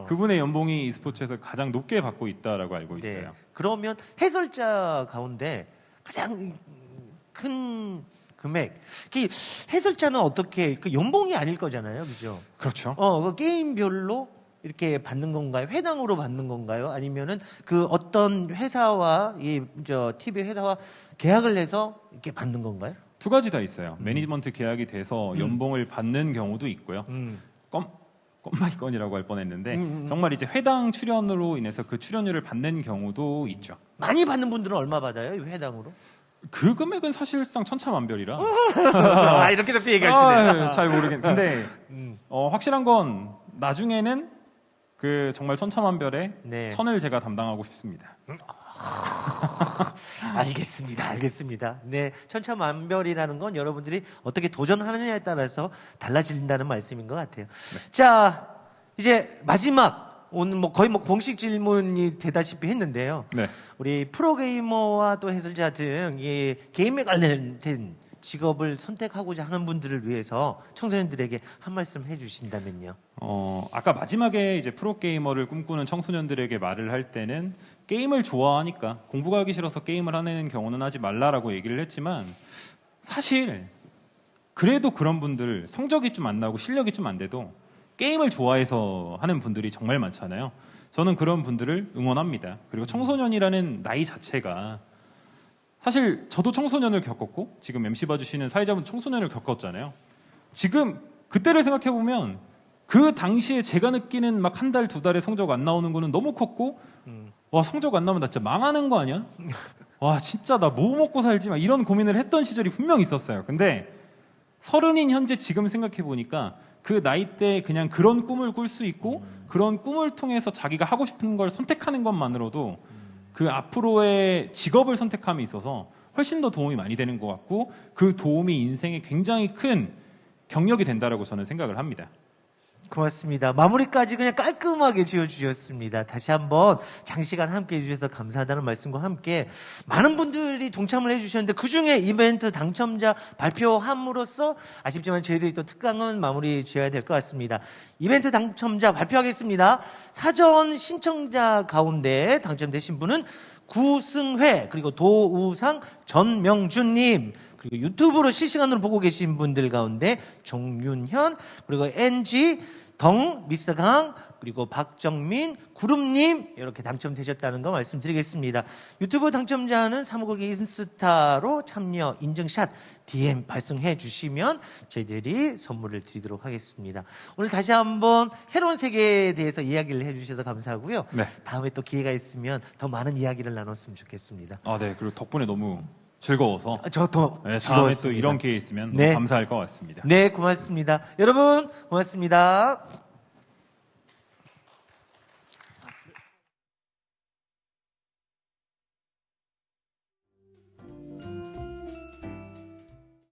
그분의 연봉이 e스포츠에서 가장 높게 받고 있다라고 알고 네. 있어요. 그러면 해설자 가운데 가장 큰 금액, 그 해설자는 어떻게 그 연봉이 아닐 거잖아요, 그죠? 그렇죠. 그 게임별로 이렇게 받는 건가요? 회당으로 받는 건가요? 아니면은 그 어떤 회사와 TV 회사와 계약을 해서 이렇게 받는 건가요? 두 가지 다 있어요. 매니지먼트 계약이 돼서 연봉을 받는 경우도 있고요. 껌마이 건이라고 할 뻔했는데 정말 이제 회당 출연으로 인해서 그 출연료를 받는 경우도 있죠. 많이 받는 분들은 얼마 받아요? 이 회당으로? 그 금액은 사실상 천차만별이라 이렇게 또 얘기하시네요. 잘 모르겠는데 근데 확실한 건 나중에는 그 정말 천차만별의 네. 천을 제가 담당하고 싶습니다. 알겠습니다. 네, 천차만별이라는 건 여러분들이 어떻게 도전하느냐에 따라서 달라진다는 말씀인 것 같아요. 자, 이제 마지막 오늘 뭐 거의 뭐 공식 질문이 되다시피 했는데요. 네. 우리 프로게이머와 또 해설자 등 이 게임에 관련된 직업을 선택하고자 하는 분들을 위해서 청소년들에게 한 말씀 해주신다면요. 아까 마지막에 이제 프로게이머를 꿈꾸는 청소년들에게 말을 할 때는 게임을 좋아하니까 공부가 하기 싫어서 게임을 하는 경우는 하지 말라라고 얘기를 했지만 사실 그래도 그런 분들 성적이 좀 안 나고 실력이 좀 안 돼도 게임을 좋아해서 하는 분들이 정말 많잖아요. 저는 그런 분들을 응원합니다. 그리고 청소년이라는 나이 자체가 사실 저도 청소년을 겪었고 지금 MC 봐주시는 사회자분 청소년을 겪었잖아요. 지금 그때를 생각해보면 그 당시에 제가 느끼는 막 한 달, 두 달에 성적 안 나오는 거는 너무 컸고 와 성적 안 나오면 나 진짜 망하는 거 아니야? 와 진짜 나 뭐 먹고 살지? 막 이런 고민을 했던 시절이 분명 있었어요. 근데 30인 현재 지금 생각해보니까 그 나이 때 그냥 그런 꿈을 꿀 수 있고 그런 꿈을 통해서 자기가 하고 싶은 걸 선택하는 것만으로도 그 앞으로의 직업을 선택함에 있어서 훨씬 더 도움이 많이 되는 것 같고 그 도움이 인생에 굉장히 큰 경력이 된다라고 저는 생각을 합니다. 고맙습니다. 마무리까지 그냥 깔끔하게 지어주셨습니다. 다시 한번 장시간 함께 해주셔서 감사하다는 말씀과 함께 많은 분들이 동참을 해주셨는데 그중에 이벤트 당첨자 발표함으로써 아쉽지만 저희들이 또 특강은 마무리 지어야 될 것 같습니다. 이벤트 당첨자 발표하겠습니다. 사전 신청자 가운데 당첨되신 분은 구승회 그리고 도우상 전명준님 그리고 유튜브로 실시간으로 보고 계신 분들 가운데 정윤현 그리고 NG 덩 미스터 강 그리고 박정민 구름님 이렇게 당첨되셨다는 거 말씀드리겠습니다. 유튜브 당첨자는 사무국의 인스타로 참여 인증샷 DM 발송해 주시면 저희들이 선물을 드리도록 하겠습니다. 오늘 다시 한번 새로운 세계에 대해서 이야기를 해주셔서 감사하고요. 네. 다음에 또 기회가 있으면 더 많은 이야기를 나눴으면 좋겠습니다. 네. 그리고 덕분에 너무 즐거워서 저도 다음에 또 즐거웠습니다. 이런 기회 있으면 네. 너무 감사할 것 같습니다. 네, 고맙습니다. 여러분, 고맙습니다.